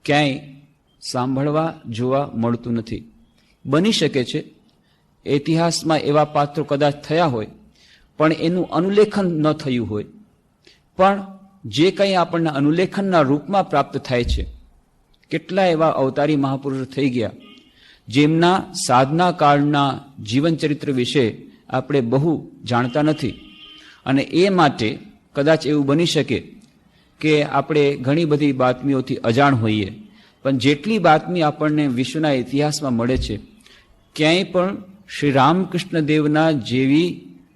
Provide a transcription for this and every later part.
ક્યાંય સાંભળવા જોવા મળતું નથી. બની શકે છે ઇતિહાસમાં એવા પાત્રો કદાચ થયા હોય, પણ એનું અનુલેખન ન થયું હોય. પણ જે કંઈ આપણને અનુલેખનના રૂપમાં પ્રાપ્ત થાય છે, કેટલા એવા અવતારી મહાપુરુષો થઈ ગયા જેમના સાધના કાળના જીવનચરિત્ર વિશે આપણે બહુ જાણતા નથી. અને એ માટે કદાચ એવું બની શકે કે આપણે ઘણી બધી બાતમીઓથી અજાણ હોઈએ, પણ જેટલી બાતમી આપણને વિશ્વના ઇતિહાસમાં મળે છે, ક્યાંય પણ શ્રી રામકૃષ્ણ દેવના જેવી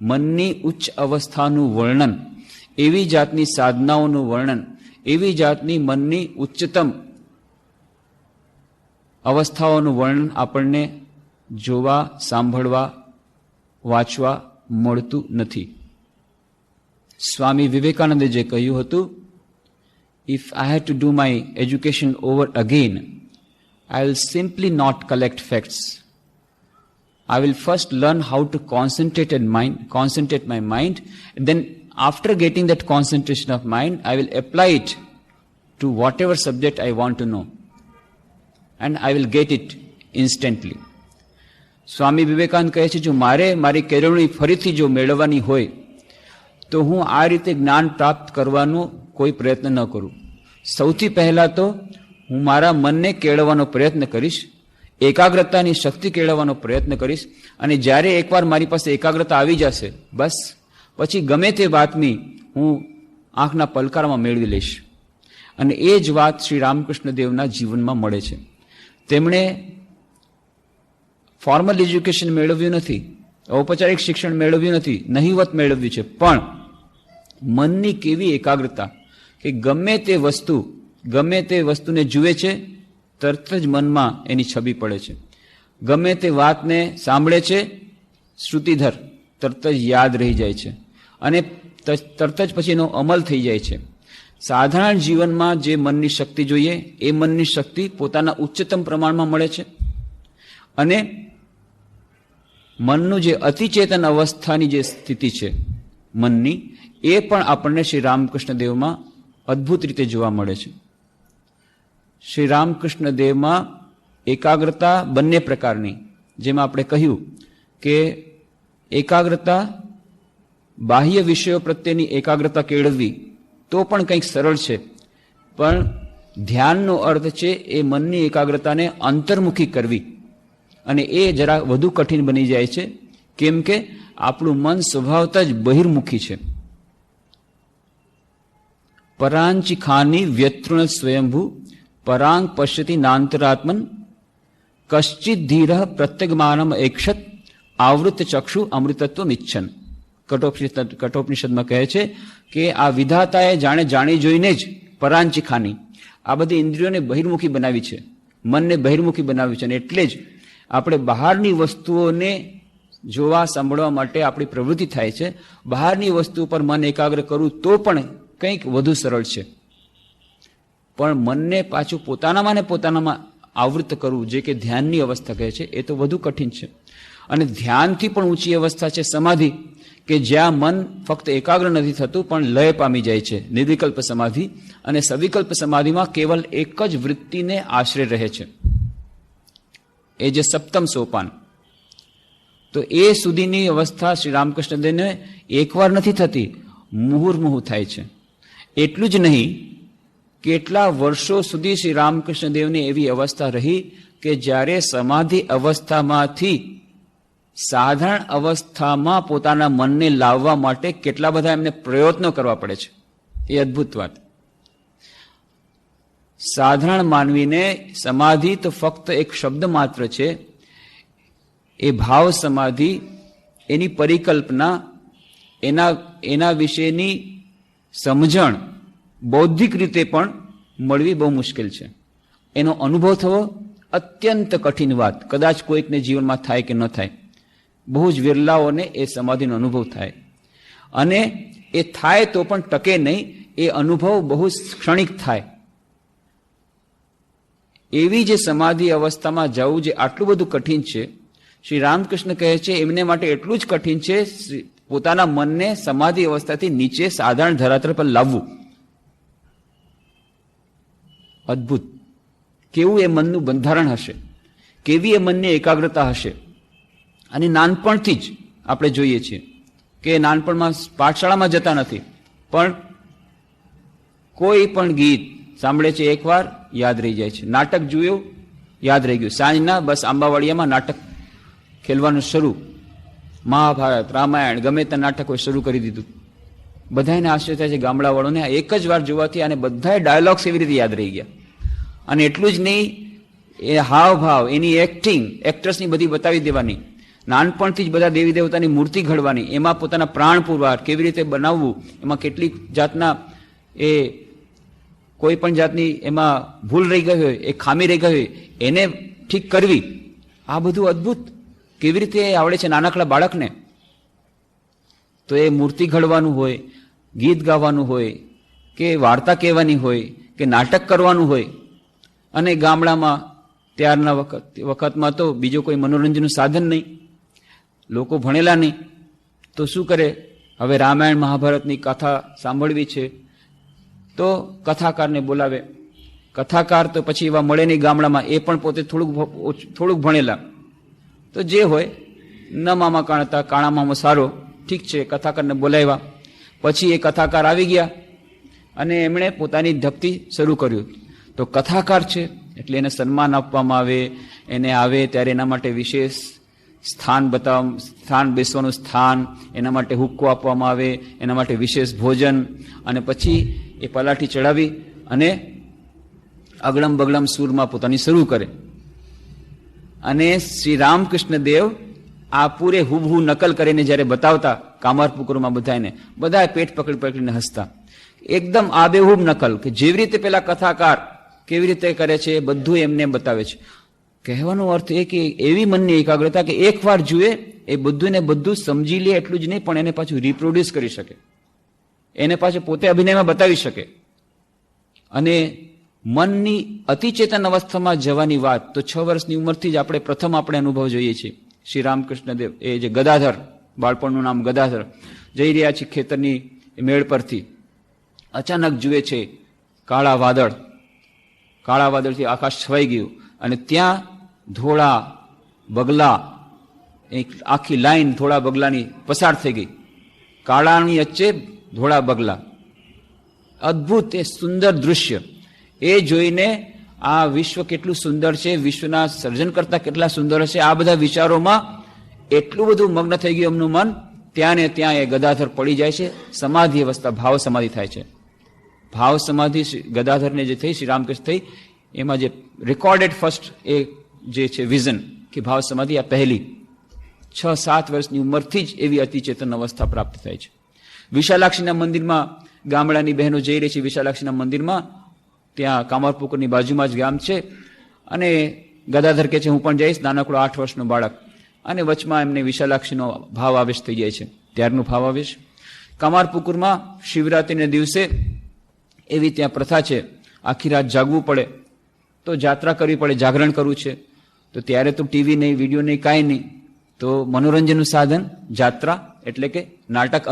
મનની ઉચ્ચ અવસ્થાનું વર્ણન, એવી જાતની સાધનાઓનું વર્ણન, એવી જાતની મનની ઉચ્ચતમ અવસ્થાઓનું વર્ણન આપણને જોવા, સાંભળવા, વાંચવા મળતું નથી. સ્વામી વિવેકાનંદે જે કહ્યું હતું, if I had to do my education over again, I will simply not collect facts. I will first learn how to concentrate my mind, and then after getting that concentration of mind, I will apply it to whatever subject I want to know, and I will get it instantly. Swami Vivekananda કહે છે, જો મારી કેળવણી ફરીથી જો મેળવવાની હોય તો હું આ રીતે જ્ઞાન પ્રાપ્ત કરવાનો કોઈ પ્રયત્ન ન કરું. સૌથી પહેલાં તો હું મારા મનને કેળવવાનો પ્રયત્ન કરીશ, એકાગ્રતાની શક્તિ કેળવવાનો પ્રયત્ન કરીશ, અને જ્યારે એકવાર મારી પાસે એકાગ્રતા આવી જશે, બસ પછી ગમે તે બાતમી હું આંખના પલકારમાં મેળવી લઈશ. અને એ જ વાત શ્રી રામકૃષ્ણ દેવના જીવનમાં મળે છે. તેમણે ફોર્મલ એજ્યુકેશન મેળવ્યું નથી, ઔપચારિક શિક્ષણ મેળવ્યું નથી, નહિવત મેળવ્યું છે, પણ મનની કેવી એકાગ્રતા કે ગમે તે વસ્તુને જુએ છે, તરત જ મનમાં એની છબી પડે છે. ગમે તે વાતને સાંભળે છે, શ્રુતિધર તરત જ યાદ રહી જાય છે, અને તરત જ પછી એનો અમલ થઈ જાય છે. સાધારણ જીવનમાં જે મનની શક્તિ જોઈએ, એ મનની શક્તિ પોતાના ઉચ્ચતમ પ્રમાણમાં મળે છે. અને મનનું જે અતિચેતન અવસ્થાની જે સ્થિતિ છે મનની, એ પણ આપણને શ્રી રામકૃષ્ણ દેવમાં અદ્ભુત રીતે જોવા મળે છે. શ્રી રામકૃષ્ણ દેવમાં એકાગ્રતા બંને પ્રકારની, જેમાં આપણે કહ્યું કે એકાગ્રતા, બાહ્ય વિષયો પ્રત્યેની એકાગ્રતા કેળવવી તો પણ કંઈક સરળ છે, પણ ધ્યાનનો અર્થ છે એ મનની એકાગ્રતાને અંતર્મુખી કરવી, અને એ જરા વધુ કઠિન બની જાય છે. કેમ કે આપણું મન સ્વભાવતઃ જ બહિર્મુખી છે. પરાંચી ખાની વ્યતૃણ સ્વયંભૂ પરાંગ પશ્યતિ નાંતરાત્મન કશ્ચિત ધીર પ્રત્યગમાનમ એક્ષત આવૃત ચક્ષુ અમૃતત્વ મિચ્છન. કઠોપનિષદમાં કહે છે કે આ વિધાતાએ જાણી જોઈને જ પરાંચી ખાની, આ બધી ઇન્દ્રિયોને બહિર્મુખી બનાવી છે, મનને બહિર્મુખી બનાવ્યું છે, અને એટલે જ આપણે બહારની વસ્તુઓને જોવા, સાંભળવા માટે આપણી પ્રવૃત્તિ થાય છે. બહારની વસ્તુ પર મન એકાગ્ર કરવું તો પણ કંઈક વધુ સરળ છે, પણ મનને પાછું પોતાનામાં આવૃત કરવું, જે કે ધ્યાનની અવસ્થા કહે છે, એ તો વધુ કઠિન છે. અને ધ્યાનથી પણ ઊંચી અવસ્થા છે સમાધિ, કે જ્યાં મન ફક્ત એકાગ્ર નથી થતું પણ લય પામી જાય છે, નિર્વિકલ્પ સમાધિ. અને સવિકલ્પ સમાધિમાં કેવલ એક જ વૃત્તિને આશરે રહે છે, એ જે સપ્તમ સોપાન. તો એ સુધીની અવસ્થા શ્રી રામકૃષ્ણ દેવને એકવાર નથી થતી, મુહુર્મુહુ થાય છે. એટલું જ નહીં, કેટલા વર્ષો સુધી શ્રી રામકૃષ્ણ દેવની એવી અવસ્થા રહી કે જ્યારે સમાધિ અવસ્થામાંથી સાધારણ અવસ્થામાં પોતાના મનને લાવવા માટે કેટલા બધા એમને પ્રયત્નો કરવા પડે છે. એ અદ્ભુત વાત. સાધારણ માનવીને સમાધિ તો ફક્ત એક શબ્દ માત્ર છે. એ ભાવ સમાધિ, એની પરિકલ્પના, એના વિશેની સમજણ બૌદ્ધિક રીતે પણ મળવી બહુ મુશ્કેલ છે. એનો અનુભવ થવો અત્યંત કઠિન વાત. કદાચ કોઈકને જીવનમાં થાય કે ન થાય, બહુ જ વિરલાઓને એ સમાધિનો અનુભવ થાય, અને એ થાય તો પણ ટકે નહીં. એ અનુભવ બહુ ક્ષણિક થાય. એવી જે સમાધિ અવસ્થામાં જવું જે આટલું બધું કઠિન છે, શ્રી રામકૃષ્ણ કહે છે એમને માટે એટલું જ કઠિન છે પોતાના મનને સમાધિ અવસ્થાથી નીચે સાધારણ ધરાતલ પર લાવવું. અદ્ભુત. કેવું એ મનનું બંધારણ હશે, કેવી એ મનની એકાગ્રતા હશે. અને નાનપણથી જ આપણે જોઈએ છીએ કે નાનપણમાં પાઠશાળામાં જતા નથી, પણ કોઈ પણ ગીત સાંભળે છે એકવાર યાદ રહી જાય છે. નાટક જોયું, યાદ રહી ગયું. સાંજના બસ આંબાવાડિયામાં નાટક ખેલવાનું શરૂ, મહાભારત, રામાયણ, ગમે તે નાટક હોય શરૂ કરી દીધું. બધાને આશ્ચર્ય થાય છે ગામડાવાળોને, એક જ વાર જોવાથી અને બધાએ ડાયલોગ્સ એવી રીતે યાદ રહી ગયા. અને એટલું જ નહીં, એ હાવભાવ, એની એક્ટિંગ, એક્ટર્સની બધી બતાવી દેવાની. નાનપણથી જ બધા દેવી દેવતાની મૂર્તિ ઘડવાની, એમાં પોતાના પ્રાણ પૂરવાર કેવી રીતે બનાવવું, એમાં કેટલીક જાતના એ કોઈ પણ જાતની એમાં ભૂલ રહી ગઈ હોય, એ ખામી રહી ગઈ હોય, એને ઠીક કરવી. આ બધું અદ્ભુત કેવી રીતે આવડે છે નાનકડા બાળકને. તો એ મૂર્તિ ઘડવાનું હોય, ગીત ગાવાનું હોય, કે વાર્તા કહેવાની હોય, કે નાટક કરવાનું હોય. અને ગામડામાં ત્યારના વખતમાં તો બીજો કોઈ મનોરંજનનું સાધન નહીં, લોકો ભણેલા નહીં, તો શું કરે? હવે રામાયણ મહાભારતની કથા સાંભળવી છે તો કથાકારને બોલાવે. કથાકાર તો પછી એવા મળે નહીં ગામડામાં, એ પણ પોતે થોડુંક ભણેલા. તો જે હોય, ન મામા કાણતા કાણા મામો સારો, ઠીક છે, કથાકારને બોલાવ્યા. પછી એ કથાકાર આવી ગયા અને એમણે પોતાની ધપતી શરૂ કર્યું. તો કથાકાર છે એટલે એને સન્માન આપવામાં આવે, એને આવે ત્યારે એના માટે વિશેષ સ્થાન બેસવાનું સ્થાન, એના માટે હુક્કો આપવામાં આવે, એના માટે વિશેષ ભોજન. અને પછી એ પલાઠી ચડાવી અને અગળમ બગળમ સૂરમાં પોતાની શરૂ કરે. અને શ્રી રામકૃષ્ણ દેવ આ પૂરે હુબહુ નકલ કરીને જ્યારે બતાવતા કામારપુકુરમાં બધાને, બધા પેટ પકડીને હસતા. એકદમ આબેહૂબ નકલ, કે જેવી રીતે પેલા કથાકાર કેવી રીતે કરે છે એ બધું એમને બતાવે છે. કહેવાનો અર્થ એ કે એવી મનની એકાગ્રતા કે એકવાર જુએ એ બધું ને બધું સમજી લે, એટલું જ નહીં પણ એને પાછું રિપ્રોડ્યુસ કરી શકે, એને પાછું પોતે અભિનયમાં બતાવી શકે. અને મનની અતિચેતન અવસ્થામાં જવાની વાત તો 6 વર્ષની ઉંમરથી જ આપણે અનુભવ જોઈએ છીએ. શ્રી રામકૃષ્ણ દેવ, એ જે ગદાધર, બાળપણનું નામ ગદાધર, જઈ રહ્યા છે ખેતરની મેળ પરથી, અચાનક જુએ છે કાળા વાદળથી આકાશ છવાઈ ગયું અને ત્યાં ધોળા બગલા, એક આખી લાઈન ધોળા બગલાની પસાર થઈ ગઈ. કાળાની વચ્ચે ધોળા બગલા, અદ્ભુત એ સુંદર દૃશ્ય. એ જોઈને આ વિશ્વ કેટલું સુંદર છે, વિશ્વના સર્જન કરતા કેટલા સુંદર હશે, આ બધા વિચારોમાં એટલું બધું મગ્ન થઈ ગયું એમનું મન. ત્યાં ને ત્યાં એ ગદાધર પડી જાય છે, સમાધિ અવસ્થા, ભાવ સમાધિ થાય છે. ભાવ સમાધિ ગદાધરને જે થઈ, શ્રી રામકૃષ્ણ થઈ, એમાં જે રેકોર્ડેડ ફર્સ્ટ એ જે છે વિઝન કે ભાવ સમાધિ, આ પહેલી 6-7 વર્ષની ઉંમરથી જ એવી અતિચેતન અવસ્થા પ્રાપ્ત થાય છે. વિશાલાક્ષીના મંદિરમાં ગામડાની બહેનો જઈ રહી છે, વિશાલાક્ષીના મંદિરમાં, ત્યાં કામારપુકુરની બાજુમાં જ ગામ છે. અને ગદાધર કહે છે હું પણ જઈશ, નાનકડો 8 વર્ષનો બાળક. અને વચમાં એમને વિશાલાક્ષીનો ભાવ આવેશ થઈ જાય છે, ત્યારનો ભાવ આવેશ. કામારપુકુરમાં શિવરાત્રિના દિવસે એવી ત્યાં પ્રથા છે, આખી રાત જાગવું પડે, તો જાત્રા કરવી પડે, જાગરણ કરવું છે. તો ત્યારે તો ટીવી નહીં, વિડીયો નહીં, કાંઈ નહીં. તો મનોરંજનનું સાધન જાત્રા, એટલે કે નાટક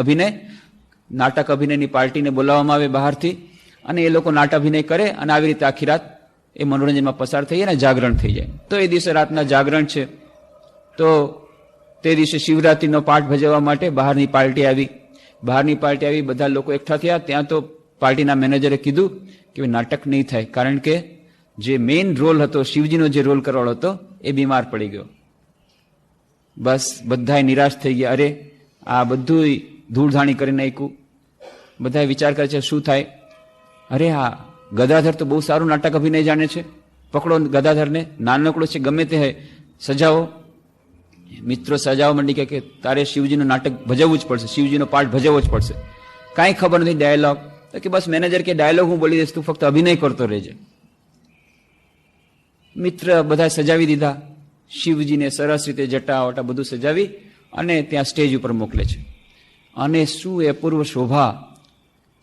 અભિનયની પાર્ટીને બોલાવવામાં આવે બહારથી, અને એ લોકો નાટક અભિનય કરે અને આવી રીતે આખી રાત એ મનોરંજનમાં પસાર થઈ જાય અને જાગરણ થઈ જાય. તો એ દિવસે રાતના જાગરણ છે, તો તે દિવસે શિવરાત્રિનો પાઠ ભજવવા માટે બહારની પાર્ટી આવી, બધા લોકો એકઠા થયા. ત્યાં તો પાર્ટીના મેનેજરે કીધું કે નાટક નહીં થાય, કારણ કે જે મેઇન રોલ હતો, શિવજીનો જે રોલ કરવાનો હતો, એ બીમાર પડી ગયો. બસ બધાય નિરાશ થઈ ગયા. અરે આ બધું ધૂળધાણી કરી નાખ્યું. બધા વિચાર કરે છે શું થાય. અરે આ ગદાધર તો બહુ સારું નાટક અભિનય જાણે છે, પકડો ગદાધરને, નાનકડો છે, ગમે તે હોય, સજાવો. મિત્રો સજાવવા માંડી કે તારે શિવજીનું નાટક ભજવવું જ પડશે, શિવજીનો પાઠ ભજવવો જ પડશે. કાંઈ ખબર નથી ડાયલોગ, તો કે બસ મેનેજર કે ડાયલોગ હું બોલી દઈશ, તું ફક્ત અભિનય કરતો રહેજે. મિત્ર બધા સજાવી દીધા, શિવજીને સરસ રીતે જટા વટા બધું સજાવી અને ત્યાં સ્ટેજ ઉપર મોકલે છે. અને શું એ પૂર્વ શોભા,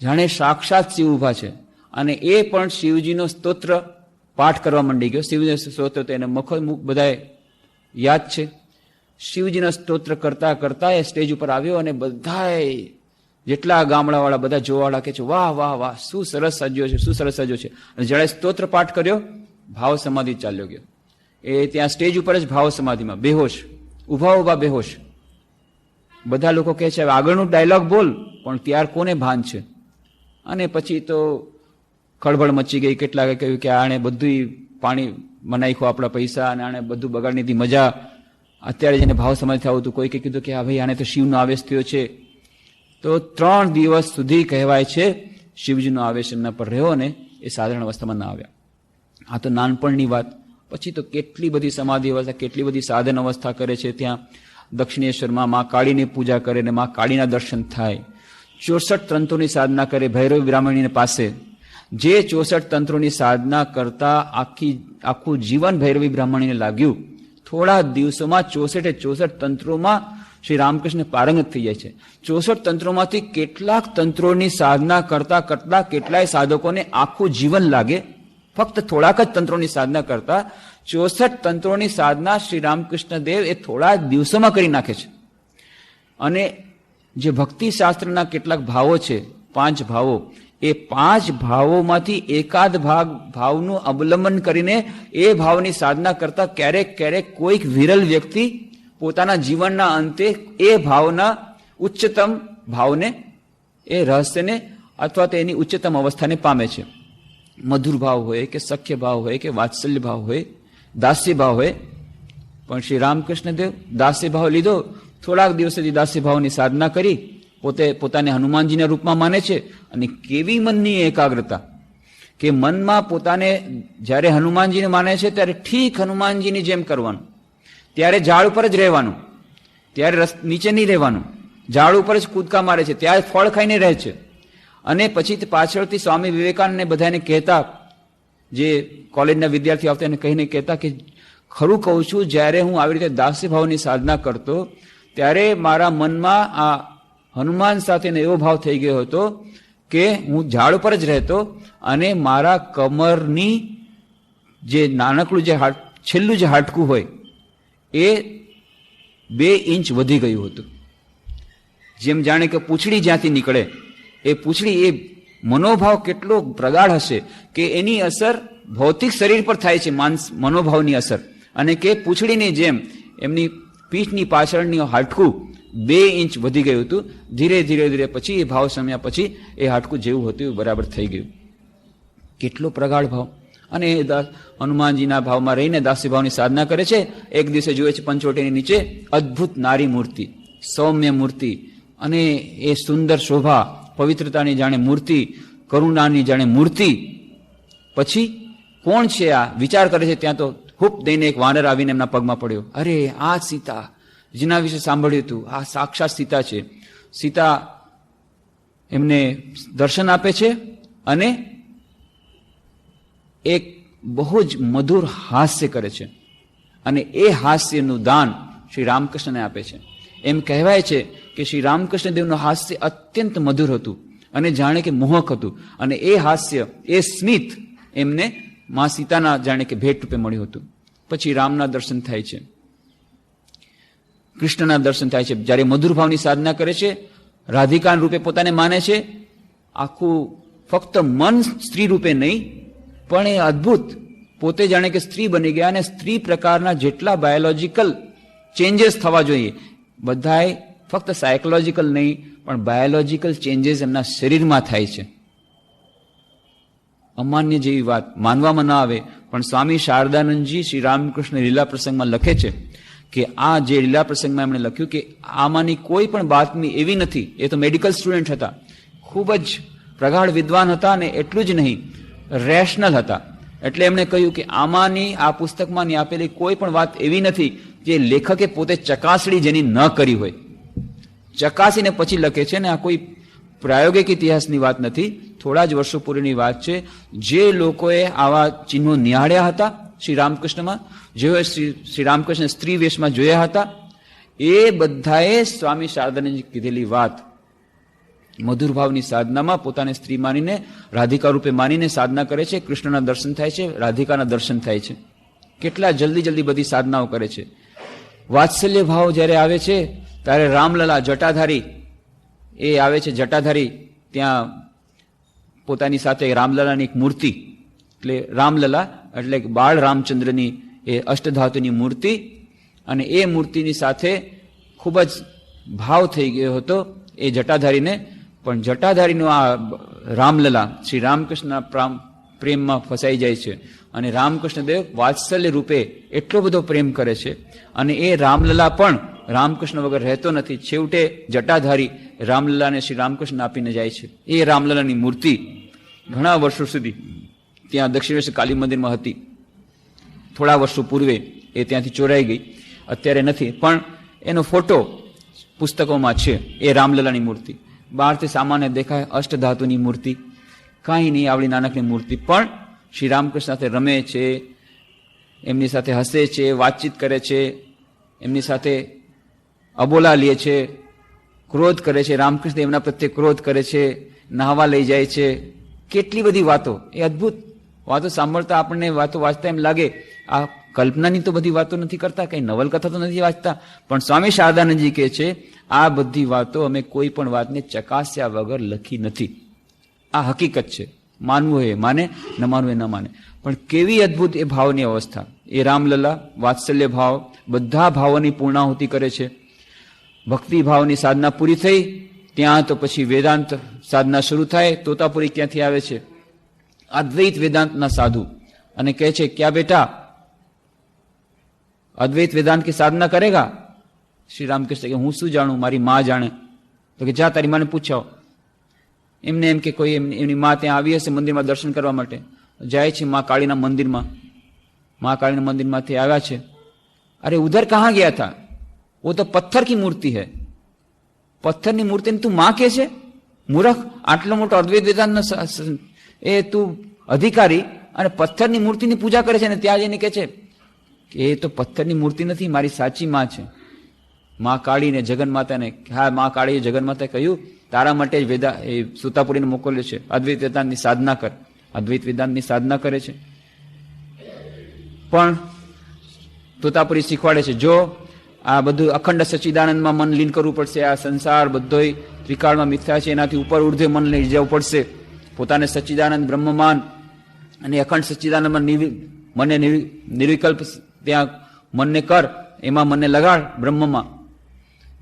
જાણે સાક્ષાત શિવ ઊભા છે. અને એ પણ શિવજીનો સ્તોત્ર પાઠ કરવા માંડી ગયો. શિવજીનો સ્તોત્ર તો એને બધાએ યાદ છે. શિવજીના સ્તોત્ર કરતા કરતા એ સ્ટેજ ઉપર આવ્યો અને બધાએ, જેટલા ગામડાવાળા બધા જોવાવાળા કે છે વાહ વાહ વાહ, શું સરસ સજ્યો છે, શું સરસ સજ્યો છે. અને જ્યારે સ્તોત્ર પાઠ કર્યો ભાવ સમાધિ ચાલ્યો ગયો. એ ત્યાં સ્ટેજ ઉપર જ ભાવ સમાધિમાં બેહોશ, ઉભા બેહોશ. બધા લોકો કહે છે હવે આગળનું ડાયલોગ બોલ, પણ ત્યાર કોને ભાન છે. અને પછી તો ખળભળ મચી ગઈ. કેટલાકે કહ્યું કે આણે બધું પાણી નાખ્યું આપણા પૈસા, અને આણે બધું બગાડની હતી મજા. અત્યારે જેને ભાવ સમાધિ થયું હતું, કોઈકે કીધું કે હા ભાઈ આને તો શિવનો આવેશ થયો છે. તો 3 દિવસ સુધી કહેવાય છે શિવજીનો આવેશ એમના પર રહ્યો ને એ સાધારણ અવસ્થામાં ના આવ્યા. આ તો નાનપણની વાત. પછી તો કેટલી બધી સમાધિ અવસ્થા, કેટલી બધી સાધન અવસ્થા કરે છે. ત્યાં દક્ષિણેશ્વરમાં મા કાળીની પૂજા કરે ને મા કાળીના દર્શન થાય. 64 તંત્રોની સાધના કરે ભૈરવ બ્રાહ્મણીને પાસે. જે 64 તંત્રોની સાધના કરતા આખું જીવન ભૈરવી બ્રાહ્મણીને લાગ્યું. થોડા દિવસોમાં 64 તંત્રોમાં શ્રી રામકૃષ્ણ પારંગત થઈ જાય છે. 64 તંત્રોમાંથી કેટલાક તંત્રોની સાધના કરતા કેટલાય સાધકોને આખું જીવન લાગે. ફક્ત થોડાક જ તંત્રોની સાધના કરતા 64 તંત્રોની સાધના શ્રી રામકૃષ્ણ દેવ એ થોડા દિવસોમાં કરી નાખે છે. અને જે ભક્તિ શાસ્ત્રના કેટલાક ભાવો છે, 5 ભાવો, એ 5 ભાવોમાંથી એકાદ ભાવનું અવલંબન કરીને એ ભાવની સાધના કરતા ક્યારેક કોઈક વિરલ વ્યક્તિ પોતાના જીવનના અંતે એ ભાવના ઉચ્ચતમ ભાવને, એ રહસ્યને અથવા તો એની ઉચ્ચતમ અવસ્થાને પામે છે. મધુર ભાવ હોય કે સખ્ય ભાવ હોય કે વાત્સલ્ય ભાવ હોય, દાસ્ય ભાવ હોય. પણ શ્રી રામકૃષ્ણ દેવ દાસ્ય ભાવ લીધો, થોડાક દિવસથી દાસ્ય ભાવની સાધના કરી, પોતાને હનુમાનજીના રૂપમાં માને છે. અને કેવી મનની એકાગ્રતા કે મનમાં પોતાને જ્યારે હનુમાનજીને માને છે ત્યારે ઠીક હનુમાનજીની જેમ કરવાનું. ત્યારે ઝાડ ઉપર જ રહેવાનું, ત્યારે નીચે નહીં રહેવાનું, ઝાડ ઉપર જ કૂદકા મારે છે, ત્યારે ફળ ખાઈને રહે છે. અને પછી પાછળથી સ્વામી વિવેકાનંદને બધાને કહેતા, જે કોલેજના વિદ્યાર્થીઓ આવતા એને કહીને કહેતા કે ખરું કહું છું, જ્યારે હું આવી રીતે દાસ્ય ભાવની સાધના કરતો ત્યારે મારા મનમાં આ હનુમાન સાથેનો એવો ભાવ થઈ ગયો હતો કે હું ઝાડ ઉપર જ રહેતો અને મારા કમરની જે નાનકડું જે છેલ્લું જે હાડકું હોય એ 2 ઇંચ વધી ગયું હતું. જેમ જાણે કે પૂંછડી જ્યાંથી નીકળે, એ પૂંછડી, એ મનોભાવ કેટલો પ્રગાઢ હશે કે એની અસર ભૌતિક શરીર પર થાય છે, મનોભાવની અસર. અને કે પૂંછડીની જેમ એમની પીઠની પાછળની હાડકું 2 ઇંચ વધી ગયું હતું. ધીરે પછી એ ભાવ સમ્યા પછી એ હાડકું જેવું હતું એવું બરાબર થઈ ગયું. કેટલો પ્રગાઢ ભાવ. અને એ હનુમાનજીના ભાવમાં રહીને દાસ્ય ભાવની સાધના કરે છે. એક દિવસે જુએ છે પંચવટીની નીચે અદ્ભુત નારી મૂર્તિ, સૌમ્ય મૂર્તિ, અને એ સુંદર શોભા, પવિત્રતાની જાણે મૂર્તિ, કરુણાની જાણે મૂર્તિ. પછી કોણ છે આ વિચાર કરે છે, ત્યાં તો હૂપ દઈને એક વાનર આવીને એમના પગમાં પડ્યો. અરે આ સીતા, જેના વિશે સાંભળ્યું હતું, આ સાક્ષાત સીતા છે. સીતા એમને દર્શન આપે છે અને એક બહુ જ મધુર હાસ્ય કરે છે. અને એ હાસ્યનું દાન શ્રી રામકૃષ્ણને આપે છે. એમ કહેવાય છે કે શ્રી રામકૃષ્ણ દેવનું હાસ્ય અત્યંત મધુર હતું અને જાણે કે મોહક હતું. અને એ હાસ્ય, એ સ્મિત એમને મા સીતાના જાણે કે ભેટ રૂપે મળ્યું હતું. પછી રામના દર્શન થાય છે, કૃષ્ણના દર્શન થાય છે. જ્યારે મધુર ભાવની સાધના કરે છે, રાધિકા રૂપે પોતાને માને છે. આખું ફક્ત મન સ્ત્રી રૂપે નહીં, પણ એ અદ્ભુત પોતે જાણે કે સ્ત્રી બની ગયા. અને સ્ત્રી પ્રકારના જેટલા બાયોલોજીકલ ચેન્જીસ થવા જોઈએ, બધાય ફક્ત સાયકોલોજીકલ નહીં પણ બાયોલોજીકલ ચેન્જીસ એમના શરીરમાં થાય છે. અમાન્ય જેવી વાત માનવામાં ના આવે, પણ સ્વામી શારદાનંદજી શ્રી રામકૃષ્ણ લીલા પ્રસંગમાં લખે છે કે આ જે લીલા પ્રસંગમાં એમણે લખ્યું કે આમાંની કોઈ પણ બાતમી એવી નથી. એ તો મેડિકલ સ્ટુડન્ટ હતા, ખૂબ જ પ્રગાઢ વિદ્વાન હતા, અને એટલું જ નહીં રેશનલ હતા. એટલે એમણે કહ્યું કે આમાંની, આ પુસ્તકમાંની આપેલી કોઈ પણ વાત એવી નથી જે લેખકે પોતે ચકાસણી જેની ન કરી હોય. ચકાસીને પછી લખે છે. ને આ કોઈ પ્રાયોગિક ઇતિહાસની વાત નથી, થોડા જ વર્ષો પૂર્વેની વાત છે. જે લોકોએ આવા ચિહ્નો નિહાળ્યા હતા શ્રી રામકૃષ્ણમાં, જેઓએ શ્રી રામકૃષ્ણ સ્ત્રી વેશમાં જોયા હતા, એ બધાએ સ્વામી શારદાનંદજી કીધેલી વાત, મધુર ભાવની સાધનામાં પોતાને સ્ત્રી માનીને, રાધિકા રૂપે માનીને સાધના કરે છે. કૃષ્ણના દર્શન થાય છે, રાધિકાના દર્શન થાય છે. કેટલા જલ્દી બધી સાધનાઓ કરે છે. વાત્સલ્ય ભાવ જ્યારે આવે છે ત્યારે રામલલા જટાધારી એ આવે છે. જટાધારી ત્યાં પોતાની સાથે રામલલાની એક મૂર્તિ, એટલે રામલલા એટલે કે બાળ રામચંદ્રની એ અષ્ટધાતુની મૂર્તિ, અને એ મૂર્તિની સાથે ખૂબ જ ભાવ થઈ ગયો હતો એ જટાધારીને. પણ જટાધારીનો આ રામલલા શ્રી રામકૃષ્ણના પ્રેમમાં ફસાઈ જાય છે, અને રામકૃષ્ણદેવ વાત્સલ્ય રૂપે એટલો બધો પ્રેમ કરે છે, અને એ રામલલા પણ રામકૃષ્ણ વગર રહેતો નથી. છેવટે જટાધારી રામલલાને શ્રી રામકૃષ્ણ આપીને જાય છે. એ રામલલાની મૂર્તિ ઘણા વર્ષો સુધી ત્યાં દક્ષિણેશ્વર કાલી મંદિરમાં હતી. થોડા વર્ષો પૂર્વે એ ત્યાંથી ચોરાઈ ગઈ, અત્યારે નથી, પણ એનો ફોટો પુસ્તકોમાં છે. એ રામલલાની મૂર્તિ બહારથી સામાન્ય દેખાય, અષ્ટધાતુની મૂર્તિ, કાંઈ નહીં, આવડી નાનકડી મૂર્તિ, પણ શ્રી રામકૃષ્ણ સાથે રમે છે, એમની સાથે હસે છે, વાતચીત કરે છે, એમની સાથે અબોલા લે છે, ક્રોધ કરે છે, રામકૃષ્ણ એમના પ્રત્યે ક્રોધ કરે છે, નાહવા લઈ જાય છે. કેટલી બધી વાતો, એ અદ્ભુત વાતો સાંભળતા આપણને, વાતો વાંચતા એમ લાગે આ કલ્પનાની તો બધી વાતો નથી કરતા, કઈ નવલકથા તો નથી વાંચતા. પણ સ્વામી શારદાનંદજી કહે છે આ બધી વાતો અમે કોઈ પણ વાતને ચકાસ્યા વગર લખી નથી. આ હકીકત છે. માનવું એ માને, ન માનવું એ ન માને. પણ કેવી અદ્ભુત એ ભાવની અવસ્થા. એ રામલલા વાત્સલ્ય ભાવ, બધા ભાવોની પૂર્ણાહુતિ કરે છે. ભક્તિ ભાવની સાધના પૂરી થઈ ત્યાં તો પછી વેદાંત સાધના શરૂ થાય. તોતાપુરી ક્યાંથી આવે છે? અદ્વૈત વેદાંતના સાધુ, અને કહે છે ક્યાં બેટા અદ્વૈત વેદાંત की साधना करेगा? श्री रामकृष्ण કે હું શું જાણું, મારી માં જાણે. તો કે જા તારી માને પૂછાવ. એમને એમ કે કોઈ એમની માં ત્યાં આવી હશે મંદિરમાં દર્શન કરવા માટે. જાય છે માં કાળીના મંદિરમાં. માં કાળીના મંદિરમાંથી આવ્યા છે. અરે ઉધર કહાં ગયા था? वो तो पत्थर की मूर्ति है. પથ્થરની મૂર્તિને તું માં કે છે? મૂર્ખ, આટલો મોટો અદ્વૈત વેદાંતનો એ તું અધિકારી અને પથ્થરની મૂર્તિની પૂજા કરે છે, ને ત્યાં જઈને કે છે કે એ તો પથ્થરની મૂર્તિ નથી, મારી સાચી માં છે. માં કાળીને જગન માતાને, હા માં કાળીએ જગન માતાએ કહ્યું તારા માટે જ એ સુતાપુરીને મોકલ્યો છે, અદ્વૈત વેદાંતની સાધના કર. અદ્વૈત વેદાંતની સાધના કરે છે. પણ તોતાપુરી શીખવાડે છે જો આ બધું અખંડ સચ્ચિદાનંદમાં મન લીન કરવું પડશે. આ સંસાર બધોય ત્રિકાળમાં મિથ્યા છે, એનાથી ઉપર ઉર્ધ્વે મન લઈ જવું પડશે. પોતાને સચ્ચિદાનંદ બ્રહ્મમાન અને અખંડ સચ્ચિદાનંદમાં મને નિર્વિકલ્પ ત્યાં મનને કર, એમાં મનને લગાડ બ્રહ્મમાં.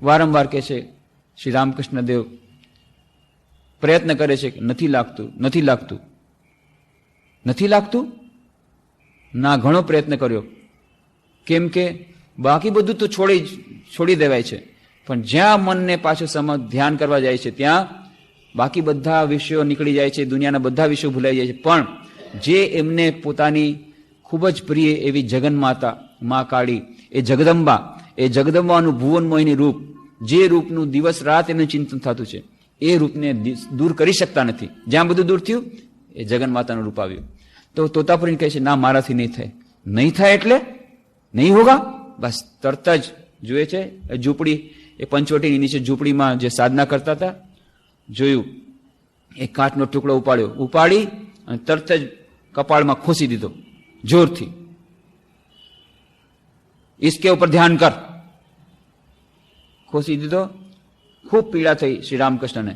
વારંવાર કહે છે શ્રી રામકૃષ્ણ દેવ. પ્રયત્ન કરે છે કે નથી લાગતું, નથી લાગતું, નથી લાગતું. ના, ઘણો પ્રયત્ન કર્યો. કેમ કે બાકી બધું તો છોડી દેવાય છે, પણ જ્યાં મનને પાછું ધ્યાન કરવા જાય છે ત્યાં બાકી બધા વિષયો નીકળી જાય છે, દુનિયાના બધા વિષયો ભૂલાઈ જાય છે. પણ જે એમને પોતાની ખૂબ જ પ્રિય એવી જગન્માતા મા કાળી, એ જગદંબા, એ જગદંબાનું ભુવન મોહિની રૂપ, જે રૂપનું દિવસ રાત એનું ચિંતન થતું છે, એ રૂપને દૂર કરી શકતા નથી. જ્યાં બધું દૂર થયું એ જગન્માતાનું રૂપ આવ્યું. તો તોતાપુરી કહે છે ના, મારાથી નહીં થાય. નહીં થાય એટલે નહીં હોગા. બસ તરત જ જુએ છે ઝૂંપડી, એ પંચવટીની નીચે ઝૂંપડીમાં જે સાધના કરતા હતા જોયું, એક કાચનો ટુકડો ઉપાડી અને તરત જ કપાળમાં ખોસી દીધો જોરથી. इसके ऊपर ध्यान कर. ખોસી દીધો. ખૂબ પીડા થઈ શ્રી રામકૃષ્ણને.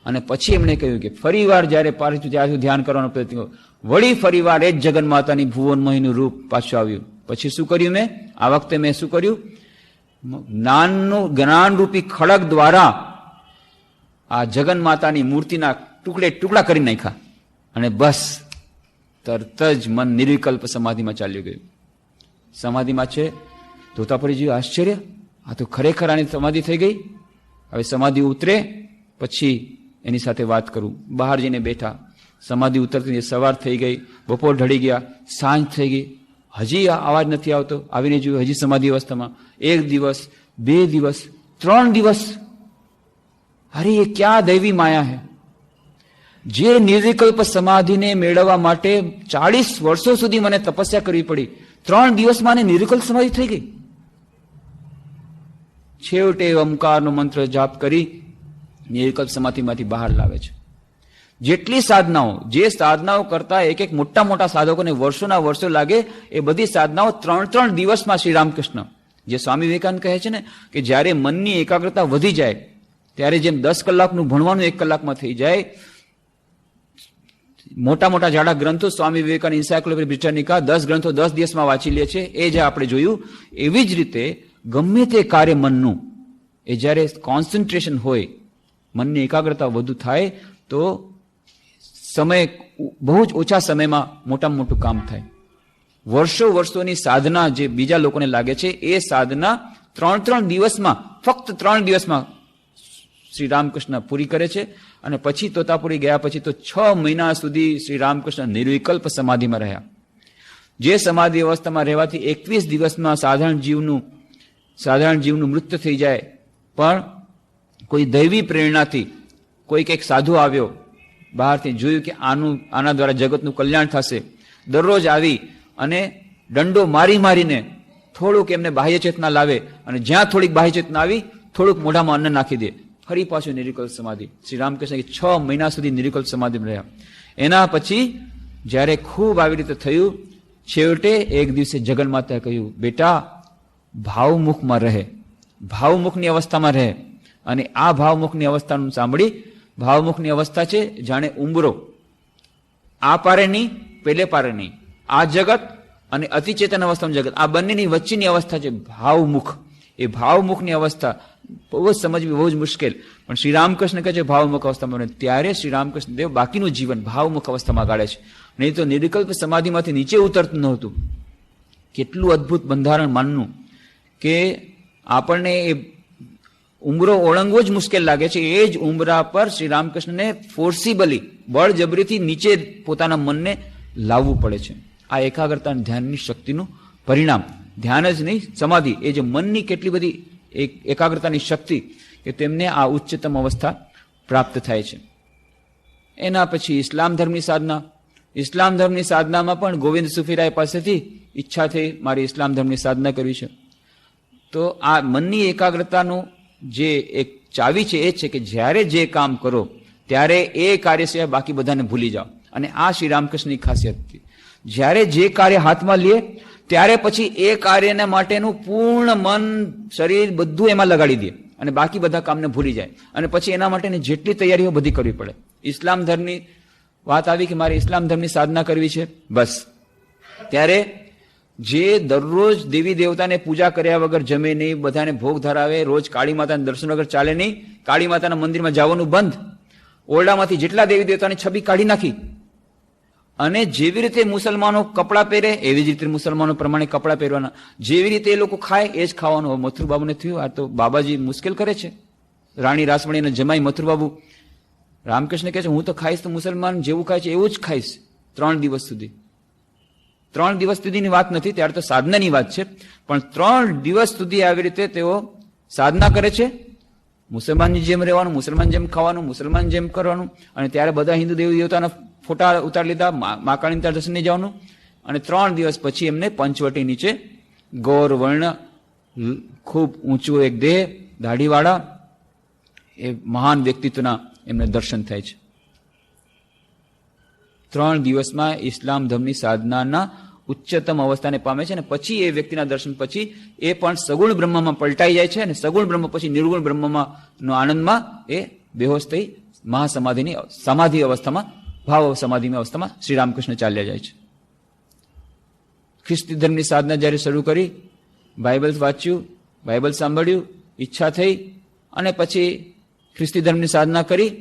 અને પછી એમણે કહ્યું કે ફરીવાર જયારે પાછું ત્યારથી ધ્યાન કરવાનો પ્રયત્ન કર્યો, વળી ફરીવાર એ જ જગન્માતાની ભુવન મોહિનું રૂપ પાછું આવ્યું. પછી શું કર્યું મેં? આ વખતે મેં શું કર્યું? જ્ઞાનરૂપી ખડગ દ્વારા આ જગન્માતાની મૂર્તિના ટુકડા કરી નાખ્યા. અને બસ તરત જ મન નિર્વિકલ્પ સમાધિમાં ચાલ્યું ગયું. સમાધિમાં છે. તોતાપુરીજી આશ્ચર્ય, આ તો ખરેખર આની સમાધિ થઈ ગઈ. હવે સમાધિ ઉતરે પછી એની સાથે વાત કરું. બહાર જઈને બેઠા. સમાધિ ઉતરતી સવાર થઈ ગઈ, બપોર ઢળી ગયા, સાંજ થઈ ગઈ, હજી અવાજ નથી આવતો. આવીને જોયું હજી સમાધિ અવસ્થામાં. 1 દિવસ, 2 દિવસ, 3 દિવસ. અરે એ ક્યાં દૈવી માયા હે! જે નિર્વિકલ્પ સમાધિને મેળવવા માટે 40 વર્ષો સુધી મને તપસ્યા કરવી પડી, 3 દિવસમાં નિર્વિકલ્પ સમાધિ થઈ ગઈ. છેવટે ઓમકારનો મંત્ર જાપ કરી નિર્વિકલ્પ સમાધિમાંથી બહાર લાવે છે. જેટલી સાધનાઓ, જે સાધનાઓ કરતા એક મોટા સાધકોને વર્ષોના વર્ષો લાગે, એ બધી સાધનાઓ 3 દિવસમાં શ્રી રામકૃષ્ણ, જે સ્વામી વિવેકાનંદ કહે છે ને કે જ્યારે મનની એકાગ્રતા વધી જાય ત્યારે જેમ 10 કલાકનું ભણવાનું 1 કલાકમાં થઈ જાય, મોટા મોટા જાડા ગ્રંથો સ્વામી વિવેકાનંદ એન્સાયક્લોપીડિયા બ્રિટાનિકા 10 ગ્રંથો 10 દિવસમાં વાંચી લે છે, એ જે આપણે જોયું. એવી જ રીતે ગમે તે કાર્ય મનનું, એ જ્યારે કોન્સન્ટ્રેશન હોય, મનની એકાગ્રતા વધુ થાય તો સમય બહુ જ ઓછા સમયમાં મોટામાં મોટું કામ થાય. વર્ષોની સાધના જે બીજા લોકોને લાગે છે, એ સાધના 3 દિવસમાં, ફક્ત 3 દિવસમાં શ્રી રામકૃષ્ણ પૂરી કરે છે. અને પછી તોતાપુરી ગયા પછી તો 6 મહિના સુધી શ્રી રામકૃષ્ણ નિર્વિકલ્પ સમાધિમાં રહ્યા. જે સમાધિ અવસ્થામાં રહેવાથી 21 દિવસમાં સાધારણ જીવનું મૃત્યુ થઈ જાય, પણ કોઈ દૈવી પ્રેરણાથી કોઈક એક સાધુ આવ્યો બહારથી, જોયું કે આના દ્વારા જગતનું કલ્યાણ થશે, દરરોજ આવી અને દંડો મારીને થોડુંક એમને બાહ્ય ચેતના લાવે, અને જ્યાં થોડીક બાહ્ય ચેતના આવી થોડુંક મોઢામાં અન્ન નાખી દે, ફરી પાછું નિર્વિકલ્પ સમાધિ. શ્રી રામકૃષ્ણ 6 મહિના સુધી નિર્વિકલ્પ સમાધિમાં રહ્યા. એના પછી જ્યારે ખૂબ આવી રીતે થયું, છેવટે એક દિવસે જગન્માતાએ કહ્યું, બેટા ભાવમુખમાં રહે, ભાવમુખની અવસ્થામાં રહે. અને આ ભાવમુખની અવસ્થાનું સાંભળી, ભાવમુખની અવસ્થા છે જાણે ઉંબરો, આ પારે નહીં, પેલે પારે નહીં, આ જગત અને અતિચેતન અવસ્થાનું જગત, આ બંનેની વચ્ચેની અવસ્થા છે ભાવમુખ. એ ભાવમુખની અવસ્થા બહુ જ સમજવી બહુ જ મુશ્કેલ, પણ શ્રી રામકૃષ્ણ કહે છે ભાવમુખ અવસ્થામાં. ત્યારે શ્રી રામકૃષ્ણ દેવ બાકીનું જીવન ભાવમુખ અવસ્થામાં ગાળે છે. નહીં તો નિર્વિકલ્પ સમાધિમાંથી નીચે ઉતરતું નહોતું. કેટલું અદ્ભુત બંધારણ માનનું કે આપણને એ ઉંબરો ઓળંગવો જ મુશ્કેલ લાગે છે. એ જ ઉંબરા પર શ્રી રામકૃષ્ણને ફોર્સિબલી, બળજબરીથી નીચે પોતાના મનને લાવવું પડે છે. આ એકાગ્રતા ધ્યાનની શક્તિનું પરિણામ. ધ્યાન જ નહીં, સમાધિ, એ જે મનની કેટલી બધી એકાગ્રતાની શક્તિ કે તેમને આ ઉચ્ચતમ અવસ્થા પ્રાપ્ત થાય છે. એના પછી ઇસ્લામ ધર્મની સાધના. ઇસ્લામ ધર્મની સાધનામાં પણ ગોવિંદ સુફીરાય પાસેથી ઈચ્છા થઈ, મારી ઇસ્લામ ધર્મની સાધના કરવી છે. તો આ મનની એકાગ્રતાનું જે એક ચાવી છે એ છે કે જ્યારે જે કામ કરો ત્યારે એ કાર્ય સિવાય બાકી બધાને ભૂલી જાઓ. અને આ શ્રી રામકૃષ્ણની ખાસિયત હતી. જ્યારે જે કાર્ય હાથમાં લે ત્યારે પછી એ કાર્યના માટેનું પૂર્ણ મન, શરીર બધું એમાં લગાડી દે અને બાકી બધા કામને ભૂલી જાય. અને પછી એના માટેની જેટલી તૈયારીઓ બધી કરવી પડે. ઇસ્લામ ધર્મની વાત આવી કે મારે ઇસ્લામ ધર્મની સાધના કરવી છે, બસ ત્યારે જે દરરોજ દેવી દેવતાને પૂજા કર્યા વગર જમે નહીં, બધાને ભોગ ધરાવે, રોજ કાળી માતાના દર્શન વગર ચાલે નહીં, કાળી માતાના મંદિરમાં જવાનું બંધ, ઓરડામાંથી જેટલા દેવી દેવતાની છબી કાઢી નાખી. અને જેવી રીતે મુસલમાનો કપડાં પહેરે એવી જ રીતે મુસલમાનો પ્રમાણે કપડાં પહેરવાના, જેવી રીતે એ લોકો ખાય એ જ ખાવાનું. મથુરબાબુને થયું આ તો બાબાજી મુશ્કેલ કરે છે. રાણી રાસમણીને જમાઈ મથુરબાબુ રામકૃષ્ણ કહે છે હું તો ખાઈશ તો મુસલમાન જેવું ખાય છે એવું જ ખાઈશ 3 દિવસ સુધી. 3 દિવસ સુધીની વાત નથી, ત્યારે તો સાધનાની વાત છે, પણ 3 દિવસ સુધી આવી રીતે તેઓ સાધના કરે છે. મુસલમાનની જેમ રહેવાનું, મુસલમાન જેમ ખાવાનું, મુસલમાન જેમ કરવાનું. અને ત્યારે બધા હિન્દુ દેવી દેવતાના ફોટા ઉતારી લીધા, મા કાળીના ત્યાં દર્શને જવાનું. અને 3 દિવસ પછી એમને પંચવટી નીચે ગૌર વર્ણ, ખૂબ ઊંચું એક દેહ, દાઢીવાળા એ મહાન વ્યક્તિત્વના એમને દર્શન થાય છે. 3 દિવસમાં ઇસ્લામ ધર્મની સાધનાના ઉચ્ચતમ અવસ્થાને પામે છે. અને પછી એ વ્યક્તિના દર્શન પછી એ પણ સગુણ બ્રહ્મમાં પલટાઈ જાય છે. અને સગુણ બ્રહ્મ પછી નિર્ગુણ બ્રહ્મમાં નો આનંદમાં એ બેહોશ થઈ મહાસમાધિની સમાધિ અવસ્થામાં, ભાવ સમાધિની અવસ્થામાં શ્રી રામકૃષ્ણ ચાલ્યા જાય છે. ખ્રિસ્તી ધર્મની સાધના જ્યારે શરૂ કરી, બાઇબલ વાંચ્યું, બાઇબલ સાંભળ્યું, ઈચ્છા થઈ અને પછી ખ્રિસ્તી ધર્મની સાધના કરી.